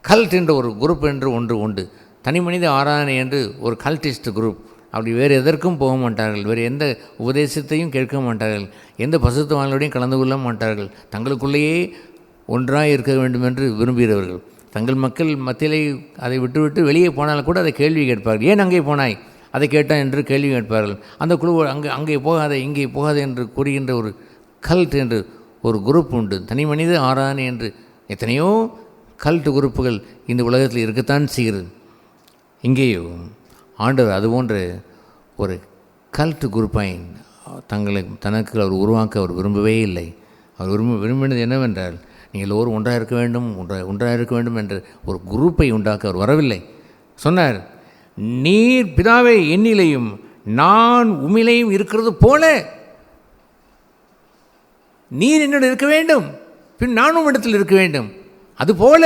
கல்ட் என்ற ஒரு குரூப் என்று ஒன்று உண்டு. தனி மனித ஆராதனை என்று ஒரு கல்டிஸ்ட் குரூப். அப்படி வேறு எதற்கும் போக மாட்டார்கள், வேறு எந்த உபதேசத்தையும் கேட்க மாட்டார்கள், எந்த பசுத்தவான்களோடையும் கலந்து கொள்ள மாட்டார்கள். தங்களுக்குள்ளேயே ஒன்றாக இருக்க வேண்டும் என்று விரும்புகிறவர்கள். தங்கள் மக்கள் மத்தியிலே அதை விட்டுவிட்டு வெளியே போனாலும் கூட அதை கேள்வி கேட்பார்கள். ஏன் அங்கே போனாய், அதை கேட்டான் என்று கேள்வி கேட்பார்கள். அந்த குழு அங்கே போகாத இங்கே போகாத என்று கூறுகின்ற ஒரு கல்ட் என்று ஒரு குரூப் உண்டு. தனி மனித ஆராதனை என்று எத்தனையோ கல்ட் குரூப்புகள் இந்த உலகத்தில் இருக்கத்தான் செய்கிறது. இங்கேயோ ஆண்டவர் அதுபோன்ற ஒரு கல்ட் குரூப்பாய் தனக்கு அவர் உருவாக்க அவர் விரும்பவே இல்லை. அவர் விரும்பினது என்னவென்றால் நீங்கள் எல்லோரும் ஒன்றாக இருக்க வேண்டும், ஒன்றாக இருக்க வேண்டும் என்ற ஒரு குரூப்பை உண்டாக்க அவர் வரவில்லை. சொன்னார், நீர் பிதாவே என்னிலேயும் நான் உம்மிலேயும் இருக்கிறது போல நீர் என்னோடு இருக்க வேண்டும், பின் நானும் இடத்தில் இருக்க வேண்டும். அதுபோல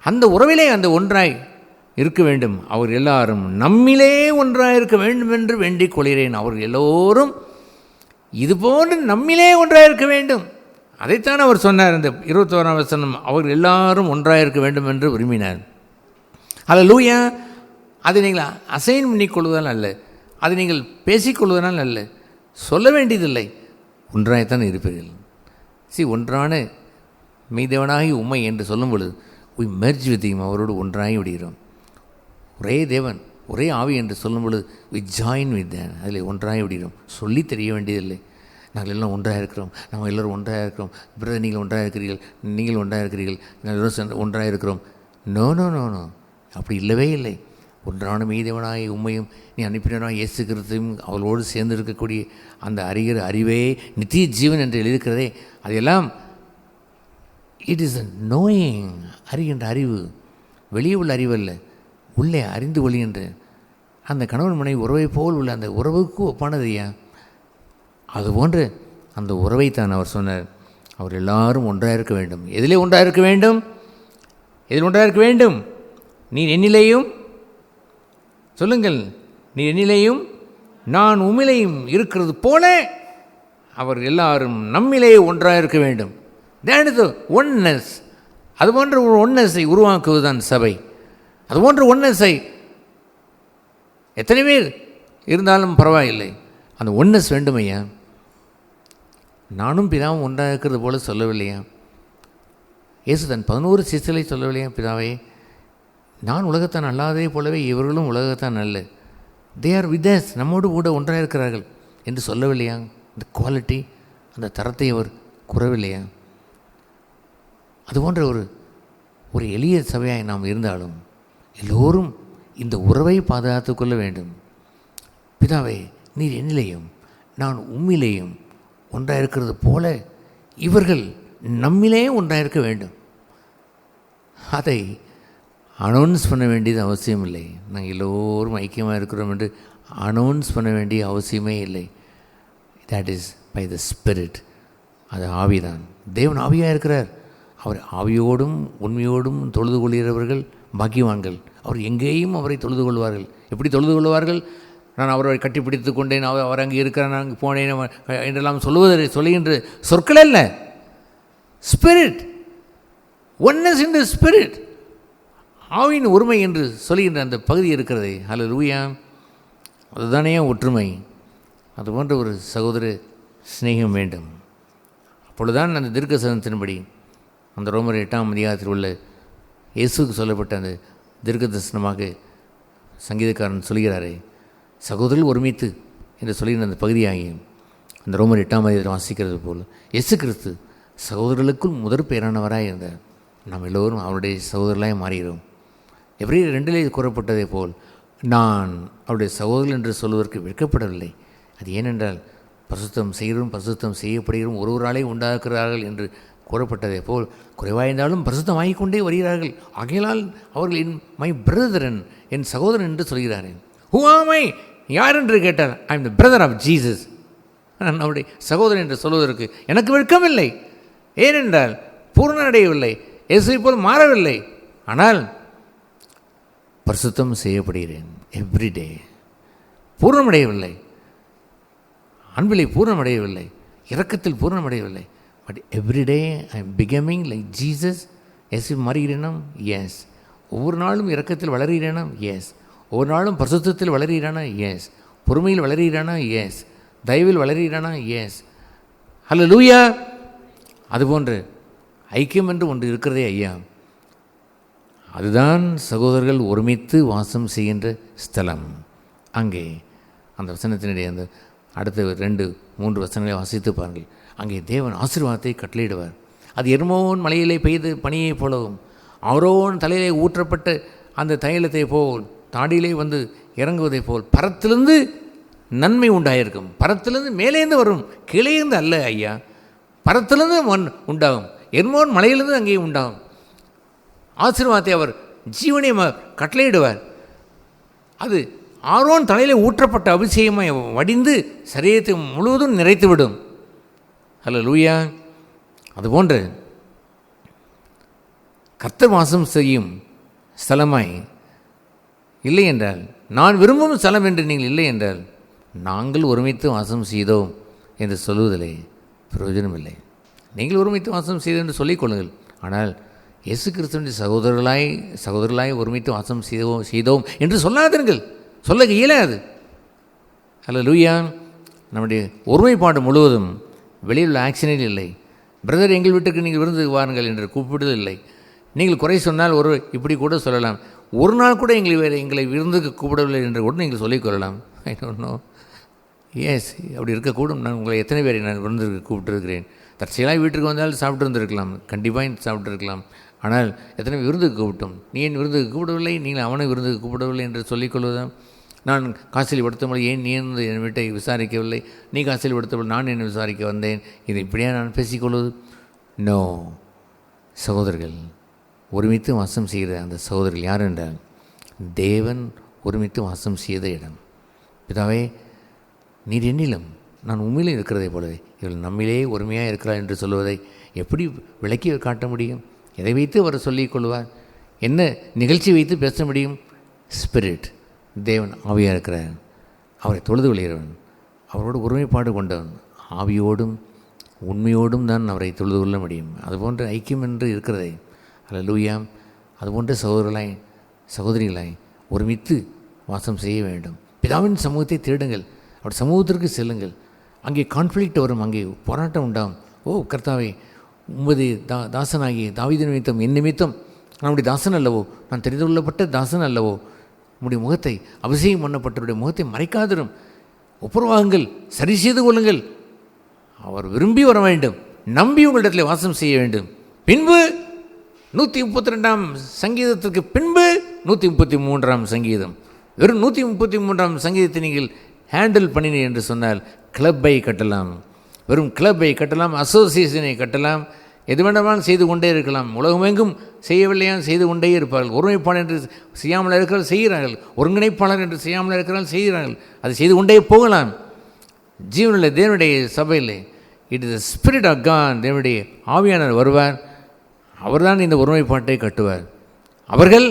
அந்த உறவிலே அந்த ஒன்றாய் இருக்க வேண்டும். அவர் எல்லாரும் நம்மிலே ஒன்றாக இருக்க வேண்டும் என்று வேண்டிக் கொள்கிறேன். அவர் எல்லோரும் இதுபோன்று நம்மிலே ஒன்றாக இருக்க வேண்டும். அதைத்தான் அவர் சொன்னார். இந்த 21ஆம் வசனம், அவர் எல்லாரும் ஒன்றாக இருக்க வேண்டும் என்று விரும்பினார். அல்லேலூயா. அதை நீங்கள் அசைன் பண்ணிக்கொள்வதால் அல்ல, அதை நீங்கள் பேசிக்கொள்வதனால் அல்ல, சொல்ல வேண்டியதில்லை, ஒன்றாகத்தான் இருப்பீர்கள். ஒன்றான மெய்தேவனாகி உம்மை என்று சொல்லும் பொழுது we merge with him, அவரோடு ஒன்றாகி விடுகிறோம். ஒரே தேவன் ஒரே ஆவி என்று சொல்லும் பொழுது we join with them, அதில் ஒன்றாகி விடுகிறோம். சொல்லி தெரிய வேண்டியதில்லை. நாங்கள் எல்லாம் ஒன்றாக இருக்கிறோம், நம்ம எல்லோரும் ஒன்றாக இருக்கிறோம், பிரதர் நீங்கள் ஒன்றாக இருக்கிறீர்கள், நீங்கள் ஒன்றாக இருக்கிறீர்கள், நாங்கள் எல்லோரும் ஒன்றாக இருக்கிறோம். நோ நோ நோ நோ, அப்படி இல்லவே இல்லை. ஒன்றான மெய்தேவனாய் உம்மையும் நீ அனுப்பினாய் இயேசு கிறிஸ்துவையும் அவளோடு சேர்ந்து இருக்கக்கூடிய அந்த அறிகிற அறிவே நித்திய ஜீவன் என்று எழுதியிருக்கிறதே, அதெல்லாம் இட் இஸ் அ நோயிங். அறிகின்ற அறிவு வெளியே உள்ள அறிவு அல்ல, உள்ளே அறிந்து கொள்கின்ற அந்த கணவன் மனைவி உறவை போல் உள்ள அந்த உறவுக்கு ஒப்பானது ஐயா. அதுபோன்று அந்த உறவைத்தான் அவர் சொன்னார். அவர் எல்லாரும் ஒன்றாக இருக்க வேண்டும். எதிலே ஒன்றாக இருக்க வேண்டும்? எதில் ஒன்றாக இருக்க வேண்டும்? நீ என்னிலேயும், சொல்லுங்கள், நீ என்னிலேயும் நான் உம்மிலேயும் இருக்கிறது போல அவர் எல்லாரும் நம்மிலே ஒன்றாக இருக்க வேண்டும். That is the oneness. அதுபோன்ற ஒரு ஒன்னஸை உருவாக்குவதுதான் சபை. அதுபோன்ற ஒன்னஸை எத்தனை பேர் இருந்தாலும் பரவாயில்லை, அந்த ஒன்னஸ் வேண்டுமையா. நானும் பிதாவும் ஒன்றாக இருக்கிறது போல சொல்லவில்லையா? இயேசு தன் 11 சிஷ்யர்களை சொல்லவில்லையா? பிதாவே, நான் உலகத்தான் அல்லாதே போலவே இவர்களும் உலகத்தான் அல்ல, தே ஆர் வித் அஸ், நம்மோடு கூட ஒன்றாக இருக்கிறார்கள் என்று சொல்லவில்லையா? இந்த குவாலிட்டி, அந்த தரத்தை அவர் குறவில்லையா? அதுபோன்ற ஒரு எளிய சபையாய் நாம் இருந்தாலும் எல்லோரும் இந்த உறவை பாதுகாத்து கொள்ள வேண்டும். பிதாவே, நீர் என்னிலேயும் நான் உம்மிலேயும் ஒன்றாக இருக்கிறது போல இவர்கள் நம்மிலே ஒன்றாக இருக்க வேண்டும். அதை அனௌன்ஸ் பண்ண வேண்டியது அவசியம் இல்லை. நாங்கள் எல்லோரும் ஐக்கியமாக இருக்கிறோம் என்று அனௌன்ஸ் பண்ண வேண்டிய அவசியமே இல்லை. That is by the spirit. அது ஆவிதான். தேவன் ஆவியாக இருக்கிறார். அவர் ஆவியோடும் உண்மையோடும் தொழுது கொள்கிறவர்கள் பாக்கியவான்கள். அவர் எங்கேயும் அவரை தொழுது கொள்வார்கள். எப்படி தொழுது கொள்வார்கள்? நான் அவரை கட்டிப்பிடித்து கொண்டேன், அவர் அங்கே இருக்கிறார், நான் அங்கே போனேன் என்றெல்லாம் சொல்லுகின்ற சொற்கள் அல்ல. ஸ்பிரிட், ஒன்னஸ் இன் தி ஸ்பிரிட், ஆவியின் ஒருமை என்று சொல்லுகின்ற அந்த பகுதி இருக்கிறது. ஹல்லேலூயா. அதுதானே ஒற்றுமை. அதுபோன்ற ஒரு சகோதர சிநேகம் வேண்டும். அப்பொழுதுதான் அந்த தீர்க்கதரிசனத்தின்படி அந்த ரோமர் 8ஆம் அதிகாரத்தில் உள்ள இயேசுக்கு சொல்லப்பட்ட அந்த தீர்க்க தரிசனமாக சங்கீதக்காரன் சொல்கிறாரே, சகோதரர்கள் ஒருமித்து என்று சொல்லுகிற அந்த பகுதியாகி அந்த ரோமர் 8ஆம் அதிகாரத்தில் வாசிக்கிறது போல் இயேசு கிறிஸ்து சகோதரர்களுக்குள் முதற் பேரானவராக இருந்தார். நாம் எல்லோரும் அவருடைய சகோதரர்களாக மாறுகிறோம். எப்படி 2 கூறப்பட்டதை போல் நான் அவருடைய சகோதரர்கள் என்று சொல்வதற்கு வெட்கப்படவில்லை. அது ஏனென்றால் பரிசுத்தம் செய்கிறோம், பரிசுத்தம் செய்யப்படுகிறோம், ஒருவராலே உண்டாக்குகிறார்கள் என்று கூறப்பட்டதை போல் குறைவாயிருந்தாலும் பரிசுத்தம் ஆகிக்கொண்டே வருகிறார்கள். ஆகையால் அவர்கள் மை பிரதரன், என் சகோதரன் என்று சொல்கிறார்கள். ஹூ ஆம் ஐ, யார் என்று கேட்டார். I am the brother of Jesus. நான் அவருடைய சகோதரன் என்று சொல்வதற்கு எனக்கு வெட்கமில்லை. ஏனென்றால் பூர்ணமடையவில்லை, இயேசுவை போல் மாறவில்லை, ஆனால் பரிசுத்தம் செய்யப்படுகிறேன் எவ்ரிடே. பூர்ணமடையவில்லை, அன்பிலே பூர்ணமடையவில்லை, இரக்கத்தில் பூர்ணமடையவில்லை, but everyday I am becoming like Jesus. இயேசு மாறுகிறேனா? எஸ். ஒவ்வொரு நாளும் இரக்கத்தில் வளர்கிறேனா? எஸ். ஒவ்வொரு நாளும் பரிசுத்தத்தில் வளர்கிறானா? எஸ். பொறுமையில் வளர்கிறானா? எஸ். தயவில் வளர்கிறானா? எஸ். ஹல்லேலூயா. அதுபோன்று ஐக்கியம் என்று ஒன்று இருக்கிறதே ஐயா, அதுதான் சகோதரர்கள் ஒருமித்து வாசம் செய்கின்ற ஸ்தலம். அங்கே அந்த வசனத்தினுடைய அந்த அடுத்த 2-3 வசனங்களை வாசித்து பாருங்கள். அங்கே தேவன் ஆசீர்வாதத்தை கட்டளையிடுவார். அது எர்மோன் மலையிலே பெய்து பனியைப் போலவும், ஆரோன் தலையிலே ஊற்றப்பட்ட அந்த தைலத்தை போல், தாடியிலே வந்து இறங்குவதை போல் பரத்திலிருந்து நன்மை உண்டாயிருக்கும். பரத்திலிருந்து மேலேருந்து வரும், கீழேருந்து அல்ல ஐயா, பரத்திலிருந்து உண்டாகும். எர்மோன் மலையிலிருந்து அங்கே உண்டாகும் ஆசீர்வாதத்தை அவர் ஜீவனை கட்டளையிடுவார். அது ஆரோன் தலையில் ஊற்றப்பட்ட அபிஷேகமாய் வடிந்து சரீரத்தை முழுவதும் நிறைத்துவிடும். ஹல்லேலூயா. அதுபோன்று கர்த்தர் வாசம் செய்யும் ஸ்தலமாய் இல்லை என்றால், நான் விரும்பும் ஸ்தலம் என்று நீங்கள் இல்லை என்றால், நாங்கள் ஒருமித்து வாசம் செய்தோம் என்று சொல்லுவதில்லை பிரயோஜனம் இல்லை. நீங்கள் ஒருமித்து வாசம் செய்தோம் என்று சொல்லிக்கொள்ளுங்கள். ஆனால் இயேசு கிறிஸ்துவின் சகோதரர்களாய் ஒருமித்து வாசம் செய்தோம் என்று சொல்லாதீர்கள், சொல்ல இயலாது. ஹல்லேலூயா. நம்முடைய ஒருமைப்பாடு முழுவதும் வெளியில் உள்ள ஆக்ஷனில் இல்லை. பிரதர் எங்கள் வீட்டுக்கு நீங்கள் விருந்து வாருங்கள் என்று கூப்பிடுதல் இல்லை. நீங்கள் குறை சொன்னால் இப்படி கூட சொல்லலாம், ஒரு நாள் கூட எங்களை விருந்துக்கு கூப்பிடவில்லை என்று கூட நீங்கள் சொல்லிக்கொள்ளலாம். I don't know. எஸ், அப்படி இருக்கக்கூடும். நான் உங்களை எத்தனை பேரை நான் விருந்துக்கு கூப்பிட்டுருக்கிறேன். தற்செயலாக வீட்டுக்கு வந்தால் சாப்பிட்டு இருந்திருக்கலாம், கண்டிப்பாக சாப்பிட்டுருக்கலாம். ஆனால் எத்தனை விருந்துக்கு கூப்பிட்டோம், நீ ஏன் விருந்துக்கு கூப்பிடவில்லை, நீங்கள் அவனை விருந்துக்கு கூப்பிடவில்லை என்று சொல்லிக்கொள்வதுதான். நான் காசில் படுத்தபோது ஏன் நீ என் வீட்டை விசாரிக்கவில்லை, நீ காசில் படுத்தபோது நான் என்னை விசாரிக்க வந்தேன், இதை இப்படியா நான் பேசிக்கொள்வது? நோ. சகோதரர்கள் ஒருமித்து வாசம் செய்கிற அந்த சகோதரர்கள் யார் என்றால், தேவன் ஒருமித்து வாசம் செய்த இடம். பிதாவே, நீர் என்னிலும் நான் உண்மையிலும் இருக்கிறதை போலவே இவள் நம்மிலே ஒருமையாக இருக்கிறார் என்று சொல்வதை எப்படி விளக்கி காட்ட முடியும்? எதை வைத்து அவர் சொல்லிக் கொள்வார்? என்ன நிகழ்ச்சி வைத்து பேச முடியும்? ஸ்பிரிட், தேவன் ஆவியாக இருக்கிறார். அவரை தொழுது விளைகிறவன், அவரோடு ஒருமைப்பாடு கொண்டவன், ஆவியோடும் உண்மையோடும் தான் அவரை தொழுது கொள்ள முடியும். அதுபோன்ற ஐக்கியம் என்று இருக்கிறதே. ஹல்லேலூயா. அதுபோன்ற சகோதரிகளாய் ஒருமித்து வாசம் செய்ய வேண்டும். பிதாவின் சமூகத்தை தேடுங்கள், அவர் சமூகத்திற்கு செல்லுங்கள். அங்கே கான்ஃப்ளிக்ட் வரும், அங்கே போராட்டம் உண்டாகும். ஓ கர்த்தாவே, உமது தாசனாகிய தாவீது நிமித்தம், என் நிமித்தம், நம்முடைய தாசன் அல்லவோ, நான் தெரிந்து கொள்ளப்பட்ட தாசன் அல்லவோ, உம்முடைய முகத்தை, அபிஷேகம் பண்ணப்பட்டவருடைய முகத்தை மறைக்காதிரும். ஒப்புரவாகுங்கள், சரி செய்து கொள்ளுங்கள். அவர் விரும்பி வர வேண்டும், நம்பி உங்களிடத்தில் வாசம் செய்ய வேண்டும். பின்பு 132ஆம் சங்கீதத்திற்கு பின்பு 133ஆம் சங்கீதம். வெறும் 133ஆம் சங்கீதத்தை நீங்கள் ஹேண்டில் பண்ணினீர் என்று சொன்னால் கிளப்பை கட்டலாம், வெறும் கிளப்பை கட்டலாம், அசோசியேஷனை கட்டலாம், எது வேண்டாமல் செய்து கொண்டே இருக்கலாம். உலகமெங்கும் செய்யவில்லையால் செய்து கொண்டே இருப்பார்கள். ஒருமைப்பாளர் என்று செய்யாமல் இருக்கிறார்கள், செய்கிறார்கள். ஒருங்கிணைப்பாளர் என்று செய்யாமல் இருக்கிறார்கள், செய்கிறார்கள். அதை செய்து கொண்டே போகலாம். ஜீவனுள்ள தேவனுடைய சபையில் it is the spirit of God, தேவனுடைய ஆவியானவர் வருவார். அவர்தான் இந்த ஒருமைப்பாட்டை கட்டுவார். அவர்கள்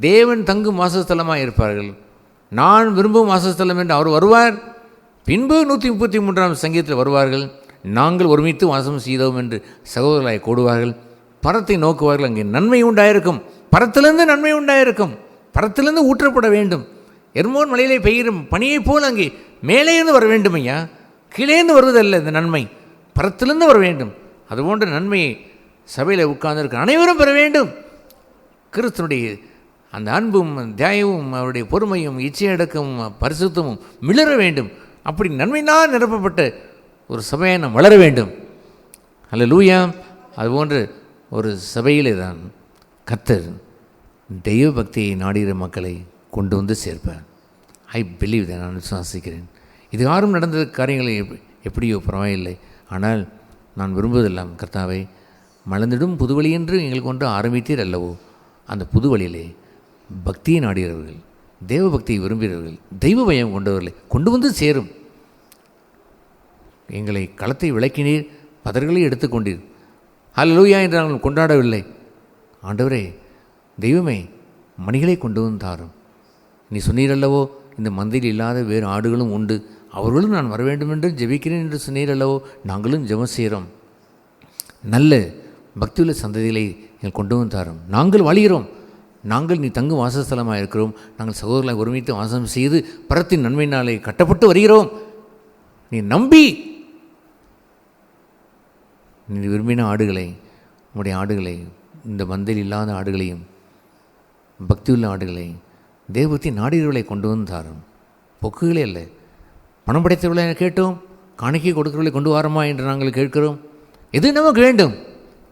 தேவன் தங்கும் வாசஸ்தலமாக இருப்பார்கள். நான் விரும்பும் வாசஸ்தலம் என்று அவர் வருவார். பின்பு 133ஆம் சங்கீதத்தில் வருவார்கள். நாங்கள் ஒருமித்து வாசம் செய்தோம் என்று சகோதரர்களாய் கூடுவார்கள். பரத்தை நோக்குவார்கள். அங்கே நன்மை உண்டாயிருக்கும், பரத்திலிருந்து நன்மை உண்டாயிருக்கும், பரத்திலிருந்து ஊற்றப்பட வேண்டும். எர்மோன் மலையிலே பெய்யும் பனியைப் போல் அங்கே மேலே இருந்து வர வேண்டும் ஐயா, கீழேந்து வருவதல்ல. இந்த நன்மை பரத்திலிருந்து வர வேண்டும். அதுபோன்ற நன்மையை சபையில் உட்கார்ந்திருக்க அனைவரும் பெற வேண்டும். கிறிஸ்துனுடைய அந்த அன்பும் தியாயமும் அவருடைய பொறுமையும் இச்சையடக்கமும் பரிசுத்தமும் மிளர வேண்டும். அப்படி நன்மைதான் நிரப்பப்பட்ட ஒரு சபையை நாம் வளர வேண்டும். ஹல்லேலூயா. அதுபோன்று ஒரு சபையிலே தான் கர்த்தர் தெய்வ பக்தியை நாடுகிற மக்களை கொண்டு வந்து சேர்ப்பார். ஐ பிலீவ் தான், நான் விசுவாசிக்கிறேன். இது யாரும் நடந்த காரியங்களை எப்படியோ பரவாயில்லை, ஆனால் நான் விரும்புவதெல்லாம் கர்த்தாவை, மலர்ந்திடும் புதுவழி என்று எங்களுக்கு கொண்டு ஆரம்பித்தீர் அல்லவோ, அந்த புதுவழியிலே பக்தியை நாடுகிறவர்கள், தேவ பக்தியை விரும்புகிறவர்கள், தெய்வ பயம் கொண்டவர்களை கொண்டு வந்து சேரும். எங்களை களத்தை விளக்கினீர், பதர்களை எடுத்துக்கொண்டீர், ஹல்லேலூயா என்று நாங்கள் கொண்டாடவில்லை. ஆண்டவரே, தெய்வமே, மணிகளை கொண்டு வந்து தாரும். நீ சொன்னீரல்லவோ, இந்த மந்தையில் இல்லாத வேறு ஆடுகளும் உண்டு, அவர்களும் நான் வர வேண்டும் என்று ஜெபிக்கிறேன் என்று சொன்னீரல்லவோ. நாங்களும் ஜெபம் செய்கிறோம். நல்ல பக்தியுள்ள சந்ததிகளை எங்கள் கொண்டு வந்து தாரும். நாங்கள் வாழ்கிறோம், நாங்கள் நீ தங்கும் வாசஸ்தலமாக இருக்கிறோம். நாங்கள் சகோதரர்களை ஒருமித்து வாசம் செய்து பரத்தின் நன்மையினாலே கட்டப்பட்டு வருகிறோம். நீ நம்பி நீ விரும்பின ஆடுகளை, உங்களுடைய ஆடுகளை, இந்த மந்தையில் இல்லாத ஆடுகளையும் பக்தியுள்ள ஆடுகளை, தேவபக்தி நாடுகிறவர்களை கொண்டு வந்து தாரும். பொக்குகளே இல்லை, பணம் படைத்தவர்களை கேட்டோம், காணிக்கை கொடுக்கிறவர்களை கொண்டு வாரமா என்று நாங்கள் கேட்கிறோம். எது நமக்கு வேண்டும்?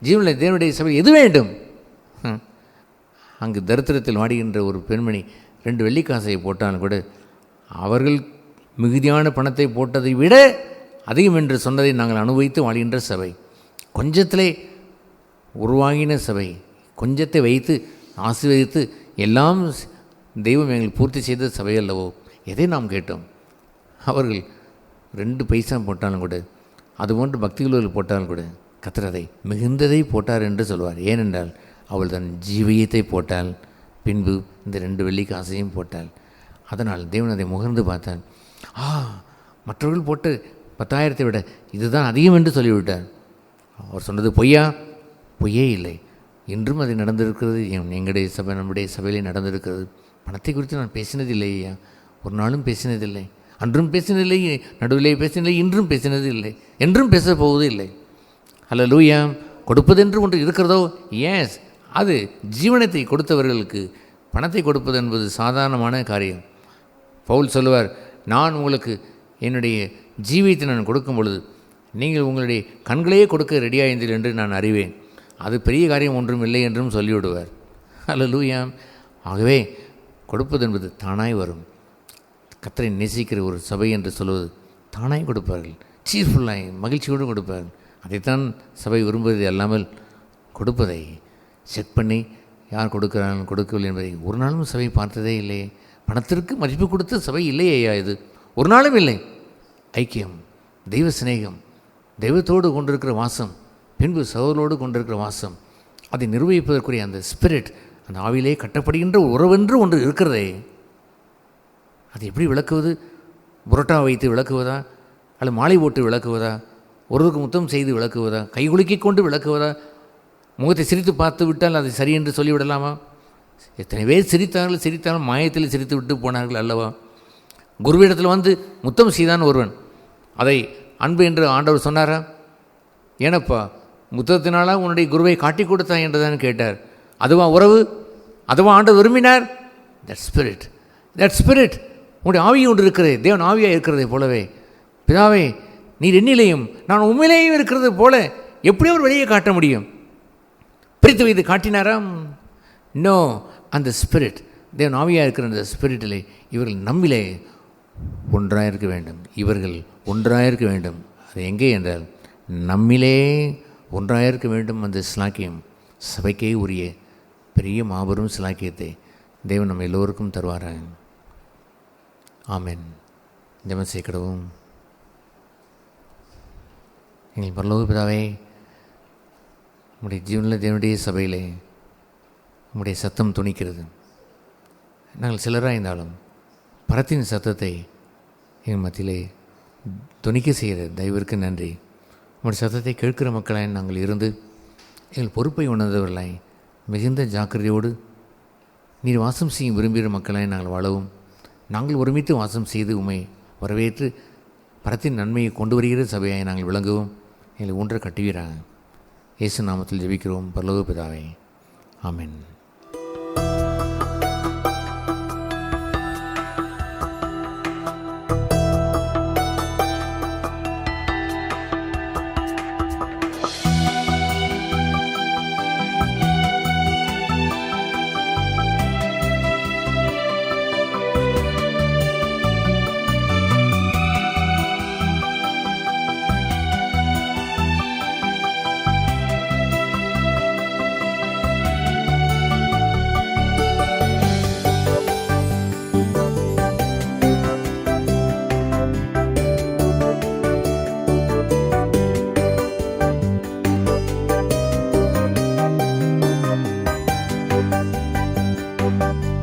ஜீவனில் தேவனுடைய சபை எது வேண்டும்? அங்கு தரித்திரத்தில் வாடுகின்ற ஒரு பெண்மணி 2 வெள்ளிக்காசையை போட்டாலும் கூட அவர்கள் மிகுதியான பணத்தை போட்டதை விட அதிகம் என்று சொன்னதை நாங்கள் அனுபவித்து வாழ்கின்ற சபை, கொஞ்சத்திலே உருவாகின சபை, கொஞ்சத்தை வைத்து ஆசீர்வதித்து எல்லாம் தெய்வம் எங்களுக்கு பூர்த்தி செய்த சபை அல்லவோ. எதை நாம் கேட்டோம்? அவர்கள் 2 பைசா போட்டாலும் கூட, அதுபோன்று பக்திகளோடு போட்டாலும் கூட கர்த்தர் அதை மிகுந்ததை போட்டார் என்று சொல்வார். ஏனென்றால் அவள் தன் ஜீவியத்தை போட்டால், பின்பு இந்த 2 வெள்ளிக்காசையும் போட்டாள். அதனால் தேவன் அதை முகர்ந்து பார்த்தார். மற்றவர்கள் போட்டு 10,000 விட இதுதான் அதிகம் என்று சொல்லிவிட்டார். அவர் சொன்னது பொய்யா? பொய்யே இல்லை. இன்றும் அது நடந்திருக்கிறது. எங்களுடைய சபை, நம்முடைய சபையிலே நடந்திருக்கிறது. பணத்தை குறித்து நான் பேசினதில்லை ஐயா, ஒரு நாளும் பேசினதில்லை. அன்றும் பேசினதில்லை, நடுவிலே பேசினதில்லை, இன்றும் பேசினது இல்லை, என்றும் பேச போவதும் இல்லை. ஹல்லேலூயா. கொடுப்பதென்று ஒன்று இருக்கிறதோ? எஸ், அது ஜீவனத்தை கொடுத்தவர்களுக்கு பணத்தை கொடுப்பது என்பது சாதாரணமான காரியம். பவுல் சொல்லுவார், நான் உங்களுக்கு என்னுடைய ஜீவியத்தை நான் கொடுக்கும் பொழுது நீங்கள் உங்களுடைய கண்களையே கொடுக்க ரெடியாயிருந்தீர்கள் என்று நான் அறிவேன். அது பெரிய காரியம் ஒன்றும் இல்லை என்றும் சொல்லிவிடுவார். ஹல்லேலூயா. ஆகவே கொடுப்பது என்பது தானாய் வரும். கர்த்தரை நேசிக்கிற ஒரு சபை என்று சொல்வது தானாய் கொடுப்பார்கள், சீர்ஃபுல்லாய் மகிழ்ச்சியோடு கொடுப்பார்கள். அதைத்தான் சபை விரும்புவதை அல்லாமல் கொடுப்பதை செக் பண்ணி யார் கொடுக்கிறார்கள் கொடுக்கவில்லை என்பதை ஒரு நாளும் சபை பார்த்ததே இல்லையே. பணத்திற்கு மதிப்பு கொடுத்த சபை இல்லையே ஐயா, இது ஒரு நாளும் இல்லை. ஐக்கியம், தெய்வ சிநேகம், தெய்வத்தோடு கொண்டிருக்கிற வாசம், பின்பு சகோதரோடு கொண்டிருக்கிற வாசம், அதை நிர்வகிப்பதற்குரிய அந்த ஸ்பிரிட், அந்த ஆவிலே கட்டப்படுகின்ற உறவென்று ஒன்று இருக்கிறதே, அது எப்படி விளக்குவது? புரோட்டா வைத்து விளக்குவதா, அல்லது மாலை போட்டு விளக்குவதா, ஒருவருக்கு முத்தம் செய்து விளக்குவதா, கைகுலுக்கி கொண்டு விளக்குவதா, முகத்தை சிரித்து பார்த்து விட்டால் அதை சரி என்று சொல்லிவிடலாமா? எத்தனை பேர் சிரித்தாலும் மாயத்தில் சிரித்து விட்டு போனார்கள் அல்லவா? குருவிடத்தில் வந்து முத்தம் செய்தான் ஒருவன், அதை அன்பு என்று ஆண்டவர் சொன்னாரா? ஏனப்பா, முத்தத்தினால உன்னுடைய குருவை காட்டி கொடுத்தான் என்று தான் கேட்டார். அதுவா உறவு? அதுவா ஆண்டவர் விரும்பினார்? தட் ஸ்பிரிட் உன்னுடைய ஆவி ஒன்று இருக்கிறது, தேவன் ஆவியாக இருக்கிறதை போலவே, பிதாவே நீர் என்னிலேயும் நான் உண்மையிலேயும் இருக்கிறது போல எப்படி அவர் வெளியே காட்ட முடியும்? பிரித்து வைத்து காட்டினாராம்? நோ, அந்த ஸ்பிரிட், தேவன் ஆவியாக இருக்கிற அந்த ஸ்பிரிட்டிலே இவர்கள் நம்மிலே ஒன்றாக இருக்க வேண்டும். இவர்கள் ஒன்றாக இருக்க வேண்டும். அது எங்கே என்றால் நம்மிலே ஒன்றாக இருக்க வேண்டும். அந்த சிலாக்கியம் சபைக்கே உரிய பெரிய மாபெரும் சிலாக்கியத்தை தேவன் நம்ம எல்லோருக்கும் தருவாராக. ஆமென். ஜெபம் செய்யவும். எங்கள் பரலோக பிதாவே, உம்முடைய ஜீவனில் தேவனுடைய சபையிலே உம்முடைய சத்தம் துணிக்கிறது. நாங்கள் சிலராக இருந்தாலும் பரத்தின் சத்தத்தை எங்கள் மத்தியிலே துணிக்க செய்கிற தயவிற்கு நன்றி. உங்களுடைய சத்தத்தை கேட்கிற மக்களாய் நாங்கள் இருந்து எங்கள் பொறுப்பை உணர்ந்தவர்களாய் மிகுந்த ஜாக்கிரதையோடு நீர் வாசம் செய்யும் விரும்புகிற மக்களாய் நாங்கள் வாழவும், நாங்கள் ஒருமித்து வாசம் செய்து உம்மை வரவேற்று பரத்தின் நன்மையை கொண்டு வருகிற சபையாய் நாங்கள் விளங்கவும் எங்களை ஒன்றை கட்டுவீராக. இயேசு நாமத்தில் ஜெபிக்கிறோம் பரலோக பிதாவே. ஆமென். ஆமென்.